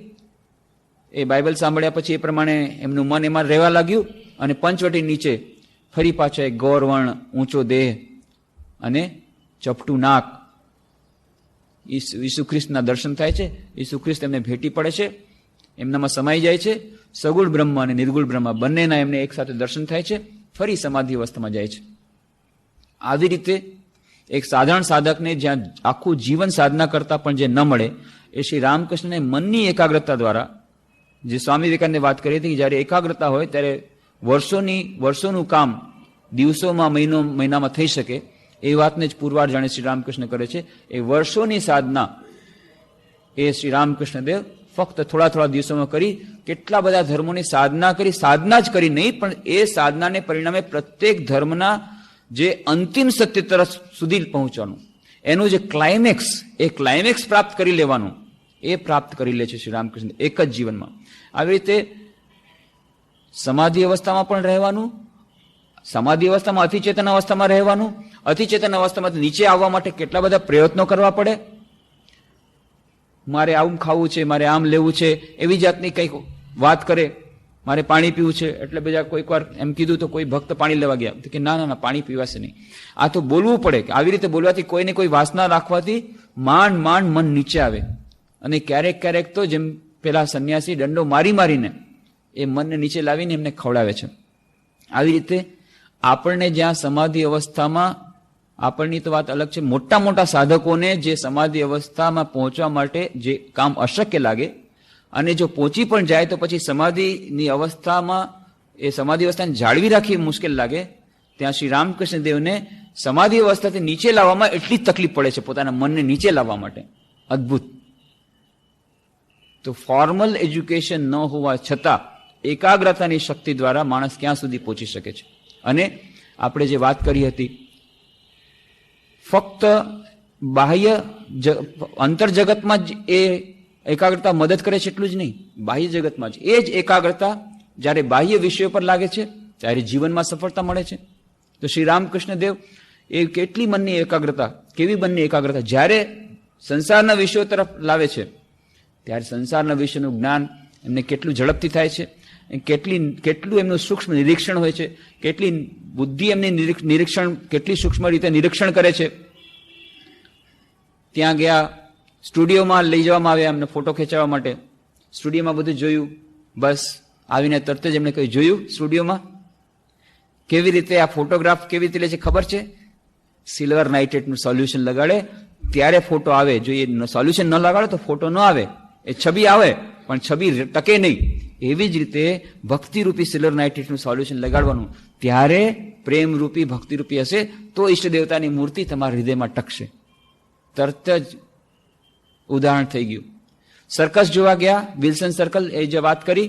એ બાઇબલ સાંભળ્યા પછી એ પ્રમાણે એમનું મન એમાં રહેવા લાગ્યું. અને પંચવટી નીચે ફરી પાછા એક ગૌરવર્ણ, ઊંચો દેહ અને ચપટું નાક, ઈસુ ખ્રિસ્તના દર્શન થાય છે. ઈસુ ખ્રિસ્ત એમને ભેટી પડે છે, એમનામાં સમાઈ જાય છે. સગુણ બ્રહ્મ અને નિર્ગુણ બ્રહ્મ બંનેના એમને એક સાથે દર્શન થાય છે. ફરી સમાધિ અવસ્થામાં જાય છે. આવી રીતે એક સાધારણ સાધકને જ્યાં આખું જીવન સાધના કરતા પણ જે ન મળે, એ શ્રી રામકૃષ્ણને મનની એકાગ્રતા દ્વારા, જે સ્વામી વિવેકાનંદે વાત કરી હતી કે જ્યારે એકાગ્રતા હોય ત્યારે વર્ષોનું કામ દિવસોમાં, મહિનામાં થઈ શકે, એ વાતને જ પુરવાર જાણે શ્રી રામકૃષ્ણ કરે છે. એ વર્ષોની સાધના એ શ્રી રામકૃષ્ણ દેવ ફક્ત થોડા દિવસોમાં કરી. કેટલા બધા ધર્મોની સાધના કરી, સાધના જ કરી નહીં, પણ એ સાધનાને પરિણામે પ્રત્યેક ધર્મના જે અંતિમ સત્ય તરફ સુધી પહોંચવાનું, એનું જે ક્લાઇમેક્સ, એ ક્લાઇમેક્સ પ્રાપ્ત કરી લેવાનું, એ પ્રાપ્ત કરી લે છે શ્રી રામકૃષ્ણ એક જ જીવનમાં. આવી રીતે સમાધિ અવસ્થામાં પણ રહેવાનું, સમાધિ અવસ્થામાં અતિચેતન અવસ્થામાં રહેવાનું, અતિચેતન અવસ્થામાંથી નીચે આવવા માટે કેટલા બધા પ્રયત્નો કરવા પડે. મારે આવું ખાવું છે, મારે આમ લેવું છે, એવી જાતની કંઈક વાત કરે. મારે પાણી પીવું છે એટલે બધા કોઈક વાર એમ કીધું તો કોઈ ભક્ત પાણી લેવા ગયા તો કે ના ના ના પાણી પીવાશે નહીં. આ તો બોલવું પડે કે આવી રીતે બોલવાથી કોઈને કોઈ વાસના રાખવાથી માંડ માંડ મન નીચે આવે. અને ક્યારેક ક્યારેક તો જેમ પેલા સંન્યાસી દંડો મારી મારીને એ મનને નીચે લાવીને એમને ખવડાવે છે. આવી રીતે આપણને જ્યાં સમાધિ અવસ્થામાં, આપણની તો વાત અલગ છે, મોટા મોટા સાધકોને જે સમાધિ અવસ્થામાં પહોંચવા માટે જે કામ અશક્ય લાગે અને જો પહોંચી પણ જાય તો પછી સમાધિની અવસ્થામાં એ સમાધિ અવસ્થાને જાળવી રાખવી મુશ્કેલ લાગે, ત્યાં શ્રી રામકૃષ્ણ દેવને સમાધિ અવસ્થાથી નીચે લાવવામાં એટલી જ તકલીફ પડે છે, પોતાના મનને નીચે લાવવા માટે. અદ્ભુત. તો ફોર્મલ એજ્યુકેશન ન હોવા છતાં એકાગ્રતાની શક્તિ દ્વારા માણસ ક્યાં સુધી પહોંચી શકે છે. અને આપણે જે વાત કરી હતી, ફક્ત બાહ્ય અંતરજગતમાં જ એ એકાગ્રતા મદદ કરે છે એટલું જ નહીં, બાહ્ય જગતમાં જ એ જ એકાગ્રતા જ્યારે બાહ્ય વિષયો પર લાગે છે ત્યારે જીવનમાં સફળતા મળે છે. તો શ્રી રામકૃષ્ણ દેવ એ કેટલી મનની એકાગ્રતા, કેવી મનની એકાગ્રતા જ્યારે સંસારના વિષયો તરફ લાવે છે ત્યારે સંસારના વિષયનું જ્ઞાન એમને કેટલું ઝડપથી થાય છે, કેટલું એમનું સૂક્ષ્મ નિરીક્ષણ હોય છે, કેટલી બુદ્ધિ એમની નિરીક્ષણ કેટલી સૂક્ષ્મ રીતે નિરીક્ષણ કરે છે. ત્યાં ગયા, સ્ટુડિયોમાં લઈ જવામાં આવ્યા એમને ફોટો ખેંચાવવા માટે. સ્ટુડિયોમાં બધું જોયું, બસ આવીને તરત જ એમને કંઈ જોયું સ્ટુડિયોમાં કેવી રીતે આ ફોટોગ્રાફ કેવી રીતે લે છે ખબર છે? સિલ્વર નાઇટ્રેટનું સોલ્યુશન લગાડે ત્યારે ફોટો આવે. જો એ સોલ્યુશન ન લગાડે તો ફોટો ન આવે, એ છબી આવે પણ છબી ટકે નહીં. એવી જ રીતે ભક્તિરૂપી સિલ્વર નાઇટ્રેટનું સોલ્યુશન લગાડવાનું, ત્યારે પ્રેમરૂપી ભક્તિરૂપી હશે તો ઈષ્ટ દેવતાની મૂર્તિ તમારા હૃદયમાં ટકશે. તરત જ ઉદાહરણ થઈ ગયું. સર્કસ જોવા ગયા, વિલ્સન સર્કલ, એ જે વાત કરી,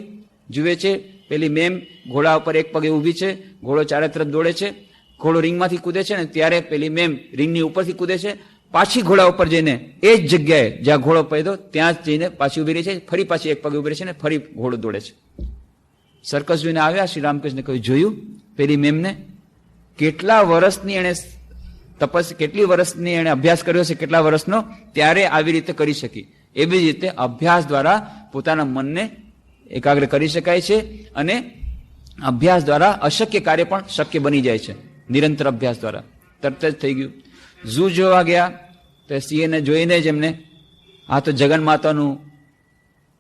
જુએ છે પેલી મેમ ઘોડા ઉપર એક પગે ઊભી છે, ઘોડો ચારે તરફ દોડે છે, ઘોડો રિંગમાંથી કૂદે છે ને ત્યારે પેલી મેમ રિંગની ઉપરથી કૂદે છે, પાછી ઘોડા ઉપર જઈને એ જ જગ્યાએ જ્યાં ઘોડો પડ્યો ત્યાં જ જઈને પાછી ઉભી રહી છે, ફરી પાછી એક પગે ઉભી રહે છે ને ફરી ઘોડો દોડે છે. સર્કસ જોઈને આવ્યા, શ્રી રામકૃષ્ણ કહ્યું, જોયું પેલી મેમને કેટલા વર્ષની એણે કેટલી વર્ષની એણે અભ્યાસ કર્યો છે, કેટલા વર્ષનો, ત્યારે આવી રીતે કરી શકી. એવી જ રીતે અભ્યાસ દ્વારા પોતાના મનને એકાગ્ર કરી શકાય છે અને અભ્યાસ દ્વારા અશક્ય કાર્ય પણ શક્ય બની જાય છે. નિરંતર અભ્યાસ દ્વારા તરત જ થઈ ગયું. ઝૂ જોવા ગયા તો સિંહને જોઈને જ એમને આ તો જગન માતાનું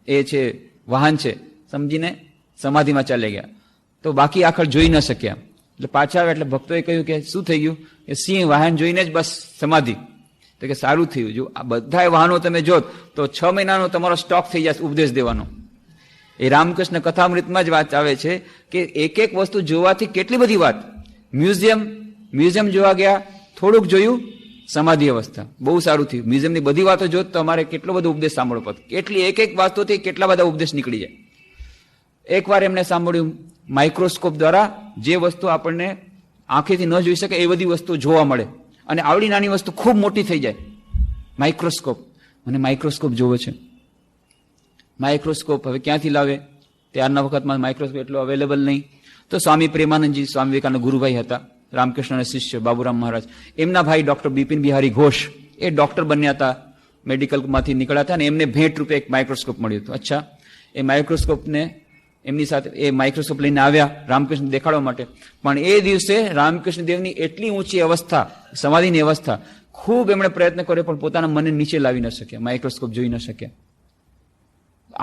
એ છે વાહન છે સમજીને સમાધિમાં ચાલી ગયા. તો બાકી આખર જોઈ ન શક્યા. એટલે પાછા આવ્યા એટલે ભક્તોએ કહ્યું કે શું થઈ ગયું? કે સિંહ વાહન જોઈને જ બસ સમાધિ. તો કે સારું થયું, જો આ બધા વાહનો તમે જોત તો 6 મહિનાનો તમારો સ્ટોક થઈ જશે ઉપદેશ દેવાનો. એ રામકૃષ્ણ કથામૃતમાં જ વાત આવે છે કે એક એક વસ્તુ જોવાથી કેટલી બધી વાત. મ્યુઝિયમ જોવા ગયા, થોડુંક જોયું, સમાધિ અવસ્થા, બહુ સારું થયું. મ્યુઝિયમની બધી વાતો જોત તો અમારે કેટલો બધો ઉપદેશ સાંભળવો પડતો. કેટલી એક એક વાતોથી કેટલા બધા ઉપદેશ નીકળી જાય. એકવાર એમને સાંભળ્યું માઇક્રોસ્કોપ દ્વારા જે વસ્તુ આપણને આંખેથી ન જોઈ શકે એ બધી વસ્તુ જોવા મળે અને આવડી નાની વસ્તુ ખૂબ મોટી થઈ જાય. માઇક્રોસ્કોપ, મને માઇક્રોસ્કોપ જોવે છે. માઇક્રોસ્કોપ હવે ક્યાંથી લાવે? ત્યારના વખતમાં માઇક્રોસ્કોપ એટલો અવેલેબલ નહીં. તો સ્વામી પ્રેમાનંદજી, સ્વામી વિવેકાનંદ ગુરુભાઈ હતા, રામકૃષ્ણના શિષ્ય બાબુરામ મહારાજ, એમના ભાઈ ડોક્ટર બિપિન બિહારી ઘોષ, એ ડોક્ટર બન્યા હતા, મેડિકલમાંથી નીકળ્યા હતા અને એમને ભેટ રૂપે એક માઇક્રોસ્કોપ મળ્યું હતું. અચ્છા, એ માઇક્રોસ્કોપને એમની સાથે એ માઇક્રોસ્કોપ લઈને આવ્યા રામકૃષ્ણ દેખાડવા માટે. પણ એ દિવસે રામકૃષ્ણ દેવની એટલી ઊંચી અવસ્થા, સમાધિની અવસ્થા, ખૂબ એમણે પ્રયત્ન કર્યો પણ પોતાના મનને નીચે લાવી ન શક્યા, માઇક્રોસ્કોપ જોઈ ન શક્યા.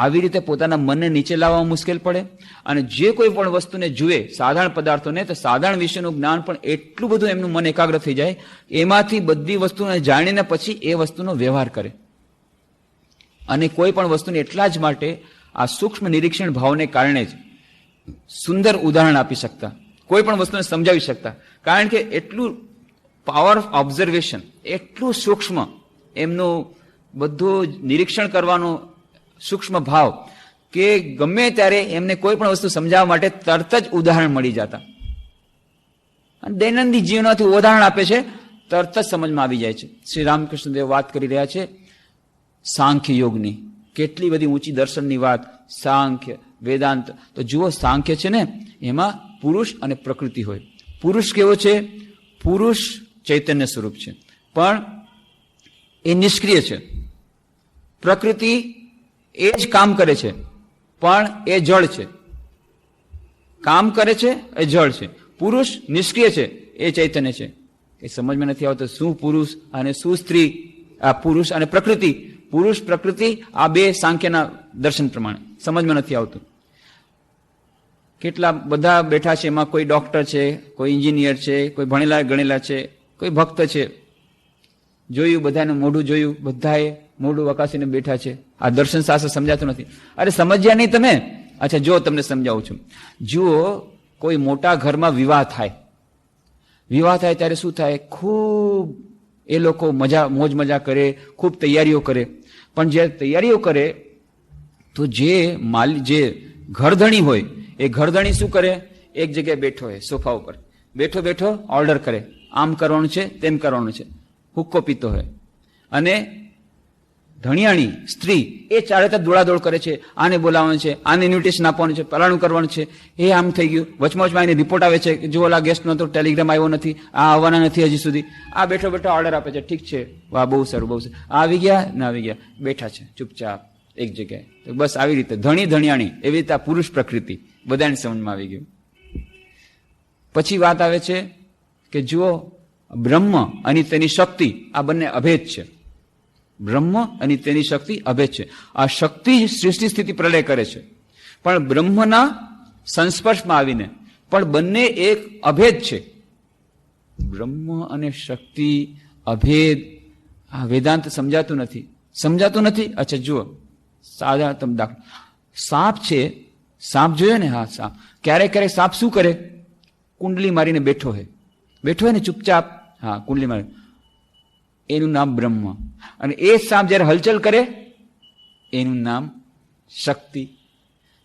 આવી રીતે પોતાના મનને નીચે લાવવા મુશ્કેલ પડે. અને જે કોઈ પણ વસ્તુને જુએ, સાધારણ પદાર્થોને, તો સાધારણ વિષયનું જ્ઞાન પણ એટલું બધું એમનું મન એકાગ્ર થઈ જાય, એમાંથી બધી વસ્તુને જાણીને પછી એ વસ્તુનો વ્યવહાર કરે. અને કોઈ પણ વસ્તુને એટલા જ માટે આ સૂક્ષ્મ નિરીક્ષણ ભાવને કારણે જ સુંદર ઉદાહરણ આપી શકતા, કોઈ પણ વસ્તુને સમજાવી શકતા. કારણ કે એટલું પાવર ઓફ ઓબ્ઝર્વેશન, એટલું સૂક્ષ્મ એમનું બધું નિરીક્ષણ કરવાનું સૂક્ષ્મ ભાવ કે ગમે ત્યારે એમને કોઈ પણ વસ્તુ સમજાવવા માટે તરત જ ઉદાહરણ મળી જતા. અને દૈનંદિન જીવનમાંથી ઉદાહરણ આપે છે, તરત જ સમજમાં આવી જાય છે. શ્રી રામકૃષ્ણ દેવ વાત કરી રહ્યા છે સાંખ્ય યોગની. કેટલી બધી ઊંચી દર્શનની વાત, સાંખ્ય, વેદાંત. તો જુઓ સાંખ્ય છે ને એમાં પુરુષ અને પ્રકૃતિ હોય. પુરુષ કેવો છે? પુરુષ ચૈતન્ય સ્વરૂપ છે, પણ એ નિષ્ક્રિય છે. પ્રકૃતિ એ જ કામ કરે છે, પણ એ જળ છે. કામ કરે છે એ જળ છે. પુરુષ નિષ્ક્રિય છે, એ ચૈતન્ય છે. એ સમજમાં નથી આવતું શું પુરુષ અને શું સ્ત્રી, આ પુરુષ અને પ્રકૃતિ, પુરુષ પ્રકૃતિ આ બે સાંખ્યના દર્શન પ્રમાણે સમજમાં નથી આવતું. કેટલા બધા બેઠા છે, એમાં કોઈ ડોક્ટર છે, કોઈ એન્જિનિયર છે, કોઈ ભણેલા ગણેલા છે, કોઈ ભક્ત છે. જોયું, બધાને મોઢું જોયું, બધાએ મોઢું વકાસીને બેઠા છે. આ દર્શન શાસ્ત્ર સમજાતું નથી. અરે સમજ્યા નહીં તમે? અચ્છા જો તમને સમજાવું છું. જુઓ, કોઈ મોટા ઘરમાં વિવાહ થાય ત્યારે શું થાય? ખૂબ એ લોકો મોજ મજા કરે, ખૂબ તૈયારીઓ કરે. પણ જ્યારે તૈયારીઓ કરે તો જે ઘરધણી હોય એ ઘરધણી શું કરે? એક જગ્યાએ બેઠો હોય સોફા ઉપર, બેઠો ઓર્ડર કરે, આમ કરવાનું છે, તેમ કરવાનું છે, હુક્કો પીતો હોય. અને ધણિયાણી સ્ત્રી એ ચારે તરફ દોડાદોડ કરે છે, આને બોલાવવાનું છે, આને ઇન્વિટેશન આપવાનું છે, પલાણું કરવાનું છે, એ આમ થઈ ગયું. વચમાં એને રિપોર્ટ આવે છે કે જો ઓલા ગેસ્ટનો તો ટેલિગ્રામ આવ્યો નથી, આ આવવાના નથી હજી સુધી. આ બેઠો ઓર્ડર આપે છે, ઠીક છે, વાહ બહુ સારું બહુ સારું. આવી ગયા ના આવી ગયા, બેઠા છે ચૂપચાપ એક જગ્યાએ. તો બસ આવી રીતે ધણિયાણી એવી રીતે આ પુરુષ પ્રકૃતિ બધાની સમજમાં આવી ગયું. પછી વાત આવે છે કે જુઓ, બ્રહ્મ અને તેની શક્તિ આ બંને અભેદ છે. બ્રહ્મ અને તેની શક્તિ અભેદ છે. આ શક્તિ સૃષ્ટિ સ્થિતિ પ્રલય કરે છે, પણ બ્રહ્મના સંસ્પર્શમાં આવીને, પણ બંને એક અભેદ છે. બ્રહ્મ અને શક્તિ અભેદ, આ વેદાંત સમજાતું નથી. અચ્છા જુઓ, સાધારણ તમે દાખલો, સાપ છે, સાપ જોયો ને? હા, સાપ ક્યારેક સાપ શું કરે? કુંડલી મારીને બેઠો હોય ને ચૂપચાપ, હા કુંડલી મારી, એનું નામ બ્રહ્મ. અને એ સાપ જયારે હલચલ કરે એનું નામ શક્તિ.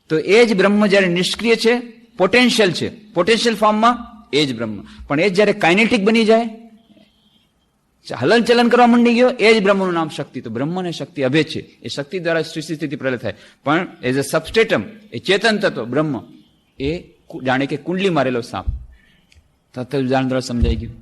તો એ જ બ્રહ્મ જયારે નિષ્ક્રિય છે, પોટેન્શિયલ ફોર્મમાં એ જ બ્રહ્મ, પણ એ જયારે કાઇનેટિક બની જાય, હલનચલન કરવા માંડી ગયો, એ જ બ્રહ્મનું નામ શક્તિ. તો બ્રહ્મ અને શક્તિ અભેદ છે. એ શક્તિ દ્વારા સૃષ્ટિ સ્થિતિ પ્રલય થાય, પણ એઝ અ સબસ્ટેટમ એ ચેતન તત્વ બ્રહ્મ એ જાણે કે કુંડલી મારેલો સાપ. તત્વ ઉદાહરણ દ્વારા સમજાઈ ગયું.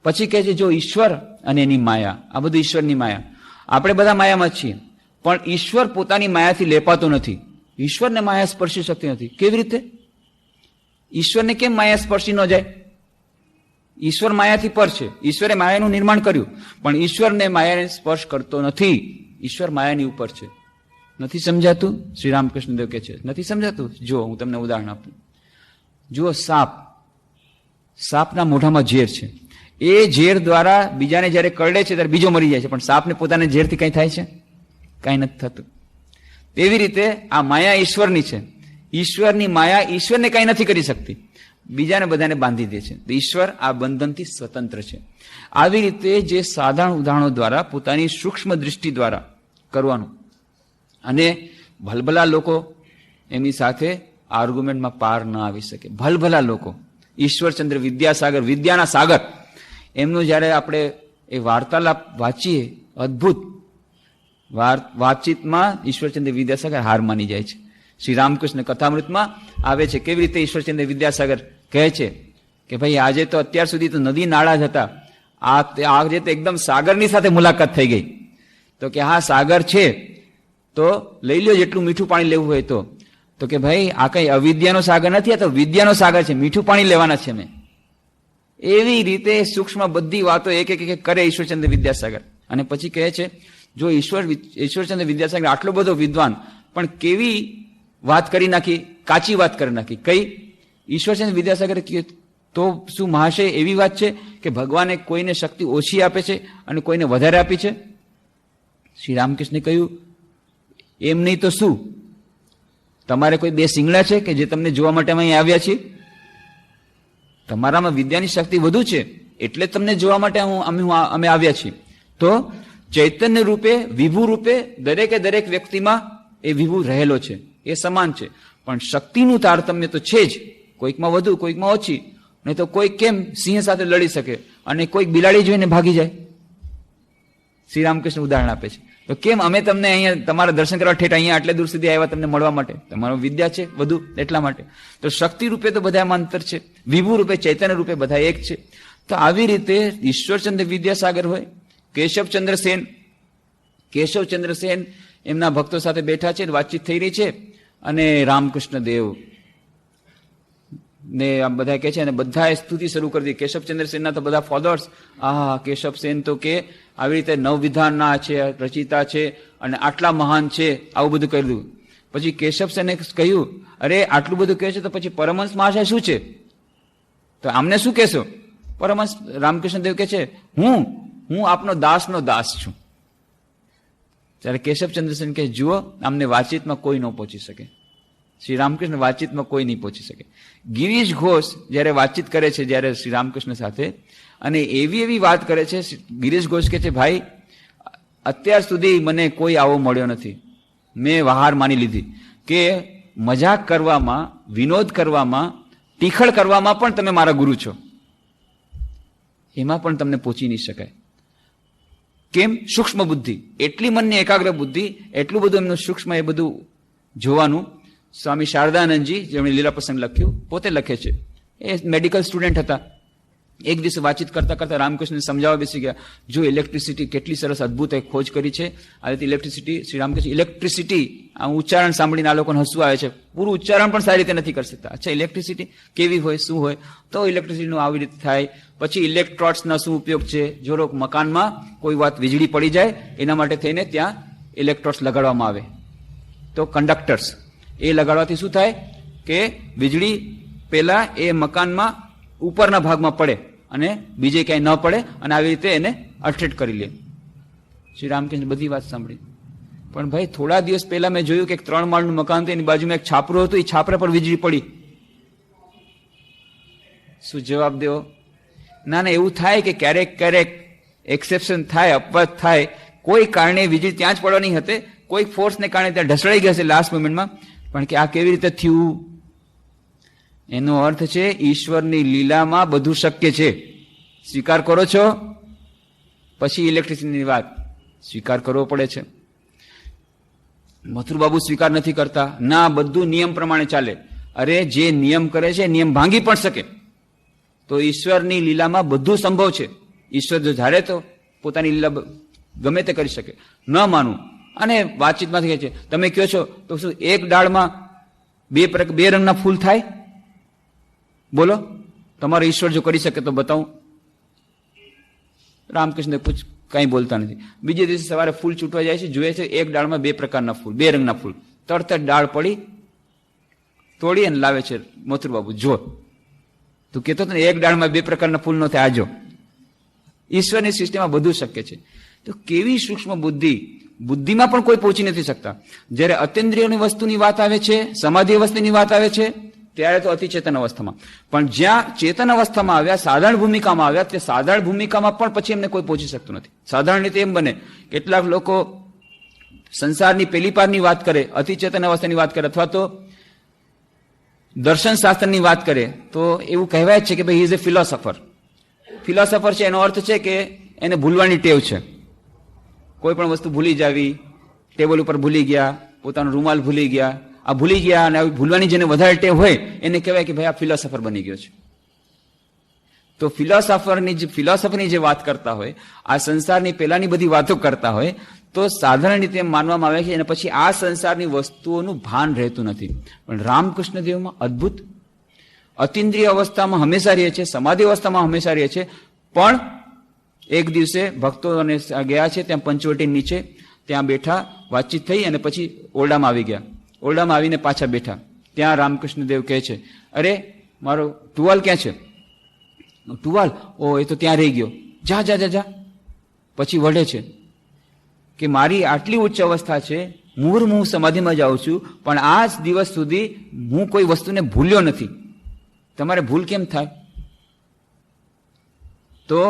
પછી કહે છે જો ઈશ્વર અને એની માયા, આ બધું ઈશ્વરની માયા. આપણે બધા માયામાં જ છીએ, પણ ઈશ્વર પોતાની માયાથી લેપાતો નથી. ઈશ્વરને માયા સ્પર્શી શકતી નથી. કેવી રીતે? ઈશ્વરને કેમ માયા સ્પર્શી ન જાય? ઈશ્વર માયાથી પર છે. ઈશ્વરે માયાનું નિર્માણ કર્યું, પણ ઈશ્વરને માયાને સ્પર્શ કરતો નથી. ઈશ્વર માયાની ઉપર છે. નથી સમજાતું? શ્રી રામકૃષ્ણ દેવ કહે છે નથી સમજાતું. જો હું તમને ઉદાહરણ આપું. જુઓ, સાપના મોઢામાં ઝેર છે. એ ઝેર દ્વારા બીજાને જયારે કરડે છે ત્યારે બીજો મરી જાય છે, પણ સાપને પોતાને ઝેરથી કઈ થાય છે? કઈ નથી થતું. તેવી રીતે આ માયા ઈશ્વરની છે. ઈશ્વરની માયા ઈશ્વરને કઈ નથી કરી શકતી, બીજાને બધાને બાંધી દે છે. ઈશ્વર આ બંધનથી સ્વતંત્ર છે. આવી રીતે જે સાધારણ ઉદાહરણો દ્વારા પોતાની સૂક્ષ્મ દૃષ્ટિ દ્વારા કરવાનું, અને ભલભલા લોકો એમની સાથે આર્ગ્યુમેન્ટમાં પાર ન આવી શકે. ભલભલા લોકો, ઈશ્વરચંદ્ર વિદ્યાસાગર, વિદ્યાના સાગર, એમનું જયારે આપણે એ વાર્તાલાપ વાંચીએ, અદભુત વાતચીતમાં ઈશ્વરચંદ્ર વિદ્યાસાગર હાર માની જાય છે. શ્રી રામકૃષ્ણ કથામૃતમાં આવે છે કેવી રીતે ઈશ્વરચંદ્ર વિદ્યાસાગર કહે છે કે ભાઈ આજે તો અત્યાર સુધી તો નદી નાળા જ હતા, આજે તો એકદમ સાગરની સાથે મુલાકાત થઈ ગઈ. તો કે હા સાગર છે તો લઈ લ્યો જેટલું મીઠું પાણી લેવું હોય તો કે ભાઈ આ કઈ અવિદ્યાનો સાગર નથી, આ તો વિદ્યાનો સાગર છે, મીઠું પાણી લેવાના છે મેં. એવી રીતે સૂક્ષ્મ બધી વાતો એક એક કરે ઈશ્વરચંદ્ર વિદ્યાસાગર. અને પછી કહે છે જો ઈશ્વરચંદ્ર વિદ્યાસાગર આટલો બધો વિદ્વાન, પણ કેવી વાત કરી નાખી, કાચી વાત કરી નાખી. કઈ? ઈશ્વરચંદ્ર વિદ્યાસાગર તો શું મહાશય એવી વાત છે કે ભગવાને કોઈને શક્તિ ઓછી આપે છે અને કોઈને વધારે આપી છે? શ્રી રામકૃષ્ણે કહ્યું એમ નહીં તો શું, તમારે કોઈ બે શિંગડા છે કે જે તમને જોવા માટે અમે અહીં આવ્યા છીએ? તમારામાં વિદ્યાની શક્તિ વધુ છે એટલે તમને જોવા માટે અમે આવ્યા છીએ. તો ચૈતન્ય રૂપે, વિભુ રૂપે દરેકે દરેક વ્યક્તિમાં એ વિભુ રહેલો છે, એ સમાન છે. પણ શક્તિનું તારતમ્ય તો છે જ, કોઈકમાં વધુ કોઈકમાં ઓછી. નહીં તો કોઈ કેમ સિંહ સાથે લડી શકે અને કોઈક બિલાડી જોઈને ભાગી જાય? શ્રી રામકૃષ્ણ ઉદાહરણ આપે છે. તો કેમ અમે તમને અહીંયા તમારા દર્શન કરવા ઠેઠ અહીંયા આટલે દૂર સુધી આવ્યા તમને મળવા માટે? તમારો વિદ્યા છે વધુ એટલા માટે. તો શક્તિ રૂપે તો બધામાં અંતર છે, વિભુ રૂપે ચૈતન્ય રૂપે બધા એક છે. તો આવી રીતે ઈશ્વરચંદ્ર વિદ્યાસાગર હોય, કેશવચંદ્ર સેન એમના ભક્તો સાથે બેઠા છે, વાતચીત થઈ રહી છે, અને રામકૃષ્ણ દેવ ને આમ બધા કે છે, અને બધાએ સ્તુતિ શરૂ કરી દીધી. કેશવચંદ્ર સેનના તો બધા ફોલોઅર્સ, કેશવ સેન તો કે આવી રીતે નવવિધાનના છે, રચિતા છે, અને આટલા મહાન છે, આવું બધું કરી દીધું. પછી કેશવ સેને કહ્યું, અરે આટલું બધું કહે છે તો પછી પરમહંસ મહાશય શું છે? તો આમને શું કહેશો? પરમહંસ રામકૃષ્ણ દેવ કે છે, હું આપનો દાસનો દાસ છું. ત્યારે કેશવચંદ્ર સેન કહે, જુઓ, આમને વાતચીતમાં કોઈ ન પહોંચી શકે. શ્રી રામકૃષ્ણ વાતચીતમાં કોઈ નહીં પહોંચી શકે. ગિરીશ ઘોષ જ્યારે વાતચીત કરે છે, જ્યારે શ્રી રામકૃષ્ણ સાથે, અને એવી વાત કરે છે, ગિરીશ ઘોષ કે છે, ભાઈ અત્યાર સુધી મને કોઈ આવો મળ્યો નથી. મેં વહાર માની લીધી કે મજાક કરવામાં, વિનોદ કરવામાં, ટીખળ કરવામાં પણ તમે મારા ગુરુ છો. એમાં પણ તમને પહોંચી નહીં શકાય. કેમ? સૂક્ષ્મ બુદ્ધિ, એટલી મનની એકાગ્ર બુદ્ધિ, એટલું બધું એમનું સૂક્ષ્મ એ બધું જોવાનું. સ્વામી શારદાનંદજી, જેમણે લીલા પ્રસંગ લખ્યું, પોતે લખે છે, એ મેડિકલ સ્ટુડન્ટ હતા. એક દિવસ વાતચીત કરતા કરતા રામકૃષ્ણને સમજાવવા બેસી ગયા, જો ઇલેક્ટ્રિસિટી કેટલી સરસ અદભુત ખોજ કરી છે. આ રીતે ઇલેક્ટ્રિસિટી, શ્રી રામકૃષ્ણ ઇલેક્ટ્રિસિટી, આ ઉચ્ચારણ સાંભળીને આ લોકોને હસવું આવે છે, પૂરું ઉચ્ચારણ પણ સારી રીતે નથી કરી શકતા. અચ્છા, ઇલેક્ટ્રિસિટી કેવી હોય, શું હોય? તો ઇલેક્ટ્રિસિટીનું આવી રીતે થાય. પછી ઇલેક્ટ્રોડ્સના શું ઉપયોગ છે? જો મકાનમાં કોઈ વાત વીજળી પડી જાય એના માટે થઈને ત્યાં ઇલેક્ટ્રોડ્સ લગાડવામાં આવે, તો કંડક્ટર્સ એ લગાડવાથી શું થાય કે વીજળી પહેલા એ મકાનમાં ઉપરના ભાગમાં પડે અને બીજે ક્યાંય ન પડે, અને આવી રીતે એને અટ્રેક્ટ કરી લે. શ્રી રામકૃષ્ણ બધી વાત સાંભળી. પણ ભાઈ, થોડા દિવસ પહેલા મેં જોયું કે 3 માળનું મકાન હતું, એની બાજુમાં એક છાપરું હતું, એ છાપરા પર વીજળી પડી. શું જવાબ દેવો? ના, એવું થાય કે ક્યારેક એક્સેપ્શન થાય, અપવાદ થાય, કોઈ કારણે વીજળી ત્યાં જ પડવાની હતી, કોઈ ફોર્સને કારણે ત્યાં ઢસડાઈ ગયા છે લાસ્ટ મોમેન્ટમાં. પણ કે આ કેવી રીતે થયું? એનો અર્થ છે ઈશ્વરની લીલામાં બધું શક્ય છે. સ્વીકાર કરો છો? પછી ઇલેક્ટ્રિસિટીની વાત સ્વીકાર કરવો પડે છે. મથુરબાબુ સ્વીકાર નથી કરતા. ના, બધું નિયમ પ્રમાણે ચાલે. અરે, જે નિયમ કરે છે નિયમ ભાંગી પણ શકે. તો ઈશ્વરની લીલામાં બધું સંભવ છે. ઈશ્વર જો ધારે તો પોતાની લીલા ગમે તે કરી શકે. ન માનવું. અને વાતચીતમાં કહે છે, તમે કહો છો તો શું એક ડાળમાં બે રંગના ફૂલ થાય? બોલો, તમારો ઈશ્વર જો કરી શકે તો બતાવું. રામકૃષ્ણ કઈ બોલતા નથી. બીજે દિવસે સવારે ફૂલ છૂટવા જાય છે, જોઈએ છે એક ડાળમાં 2 પ્રકારના ફૂલ, 2 રંગના ફૂલ. તરત જ ડાળ પડી, તોડી અને લાવે છે. મથુરબાબુ, જો તું કહેતો ને એક ડાળમાં 2 પ્રકારના ફૂલ ન થાય, આજો. ઈશ્વરની સૃષ્ટિમાં બધું શક્ય છે. તો કેવી સૂક્ષ્મ બુદ્ધિમાં પણ કોઈ પહોંચી નથી શકતા. જ્યારે અતિન્દ્રિયોની વસ્તુની વાત આવે છે, સમાધિ અવસ્થાની વાત આવે છે, ત્યારે તો અતિચેતન અવસ્થામાં. પણ જ્યાં ચેતન અવસ્થામાં આવ્યા, સાધારણ ભૂમિકામાં આવ્યા, તે સાધારણ ભૂમિકામાં પણ પછી એમને કોઈ પહોંચી શકતું નથી. સાધારણ રીતે એમ બને, કેટલાક લોકો સંસારની પેલી પારની વાત કરે, અતિચેતન અવસ્થાની વાત કરે, અથવા તો દર્શન શાસ્ત્રની વાત કરે, તો એવું કહેવાય છે કે ભાઈ he is A philosopher. Philosopher છે એનો અર્થ છે કે એને ભૂલવાની ટેવ છે. કોઈ પણ વસ્તુ ભૂલી જાવી, ટેબલ ઉપર ભૂલી ગયા, પોતાનો રૂમાલ ભૂલી ગયા, આ ભૂલી ગયા, અને ભૂલવાની જેને વધારે ટેવ હોય એને કહેવાય કે ભાઈ આ ફિલોસોફર બની ગયો છે. તો ફિલોસોફરની જે વાત કરતા હોય, આ સંસારની પહેલાની બધી વાતો કરતા હોય, તો સાધારણ રીતે એમ માનવામાં આવે છે અને પછી આ સંસારની વસ્તુઓનું ભાન રહેતું નથી. પણ રામકૃષ્ણ દેવમાં અદ્ભુત. અતિન્દ્રિય અવસ્થામાં હંમેશા રહે છે, સમાધિ અવસ્થામાં હંમેશા રહે છે. પણ એક દિવસે ભક્તો અને ગયા છે ત્યાં પંચવટી નીચે, ત્યાં બેઠા, વાતચીત થઈ, અને પછી ઓરડામાં આવી ગયા. ઓરડામાં આવીને પાછા બેઠા. ત્યાં રામકૃષ્ણ દેવ કહે છે, અરે મારો ટુવાલ ક્યાં છે? ટુવાલ? ઓ, એ તો ત્યાં રહી ગયો. જા જા જા જા. પછી વઢે છે કે મારી આટલી ઉચ્ચ અવસ્થા છે, મુહુર્મુહુ સમાધિમાં જાઉં છું, પણ આજ દિવસ સુધી હું કોઈ વસ્તુને ભૂલ્યો નથી. તમારે ભૂલ કેમ થાય? તો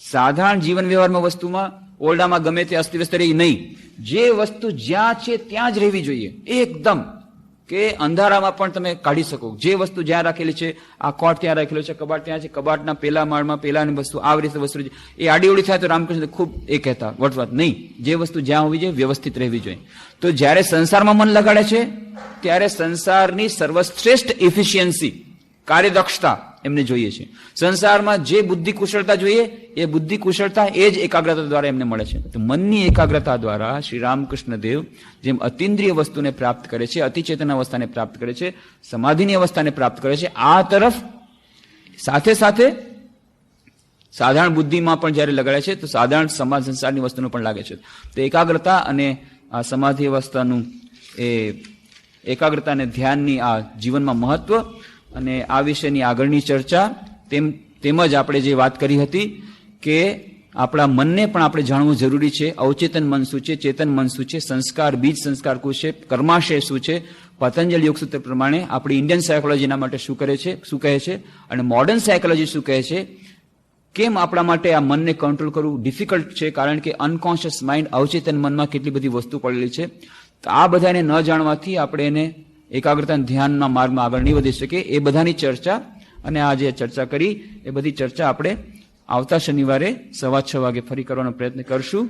સાધારણ જીવન વ્યવહારમાં વસ્તુમાં, ઓરડામાં ગમે તે અસ્તવ્યસ્ત રહી નહીં. જે વસ્તુ જ્યાં છે ત્યાં જ રહેવી જોઈએ, એકદમ. કે અંધારામાં પણ તમે કાઢી શકો. જે વસ્તુ જ્યાં રાખેલી છે, આ કોટ ત્યાં રાખેલો છે, કબાટ ત્યાં છે, કબાટના પેલા માળમાં પેલાની વસ્તુ આવી રીતે વસ્તુ છે, એ આડીઓડી થાય તો રામકૃષ્ણ ખૂબ એ કહેતા વટવાટ નહીં. જે વસ્તુ જ્યાં હોવી જોઈએ વ્યવસ્થિત રહેવી જોઈએ. તો જ્યારે સંસારમાં મન લગાડે છે ત્યારે સંસારની સર્વશ્રેષ્ઠ એફિશિયન્સી, કાર્યદક્ષતા એમને જોઈએ છે. સંસારમાં જે બુદ્ધિ કુશળતા જોઈએ એ બુદ્ધિ કુશળતા એ જ એકાગ્રતા દ્વારા એમને મળે છે. તો મનની એકાગ્રતા દ્વારા શ્રી રામકૃષ્ણ દેવ જેમ અતિન્દ્રિય વસ્તુને પ્રાપ્ત કરે છે, અતિચેતન અવસ્થાને પ્રાપ્ત કરે છે, સમાધિની અવસ્થાને પ્રાપ્ત કરે છે, આ તરફ સાથે સાથે સાધારણ બુદ્ધિમાં પણ જ્યારે લગાડે છે તો સાધારણ સમાજ સંસારની વસ્તુનું પણ લાગે છે. તો એકાગ્રતા અને આ સમાધિ અવસ્થાનું એ એકાગ્રતા અને ધ્યાનની આ જીવનમાં મહત્વ અને આ વિશેની આગળની ચર્ચા તેમજ આપણે જે વાત કરી હતી કે આપણા મનને પણ આપણે જાણવું જરૂરી છે. અવચેતન મન શું છે, ચેતન મન શું છે, સંસ્કાર, બીજ સંસ્કાર શું છે, કર્માશય શું છે, પતંજલિ યોગસૂત્ર પ્રમાણે આપણી ઇન્ડિયન સાયકોલોજીના માટે શું કરે છે, શું કહે છે, અને મોડર્ન સાયકોલોજી શું કહે છે. કેમ આપણા માટે આ મનને કંટ્રોલ કરવું ડિફિકલ્ટ છે, કારણ કે અનકોન્શિયસ માઇન્ડ, અવચેતન મનમાં કેટલી બધી વસ્તુ પડેલી છે. તો આ બધાને ન જાણવાથી આપણે એને એકાગ્રતા ધ્યાનના માર્ગમાં આગળ નહીં વધી શકે. એ બધાની ચર્ચા અને આ જે ચર્ચા કરી એ બધી ચર્ચા આપણે આવતા શનિવારે 6:15 વાગે ફરી કરવાનો પ્રયત્ન કરશું.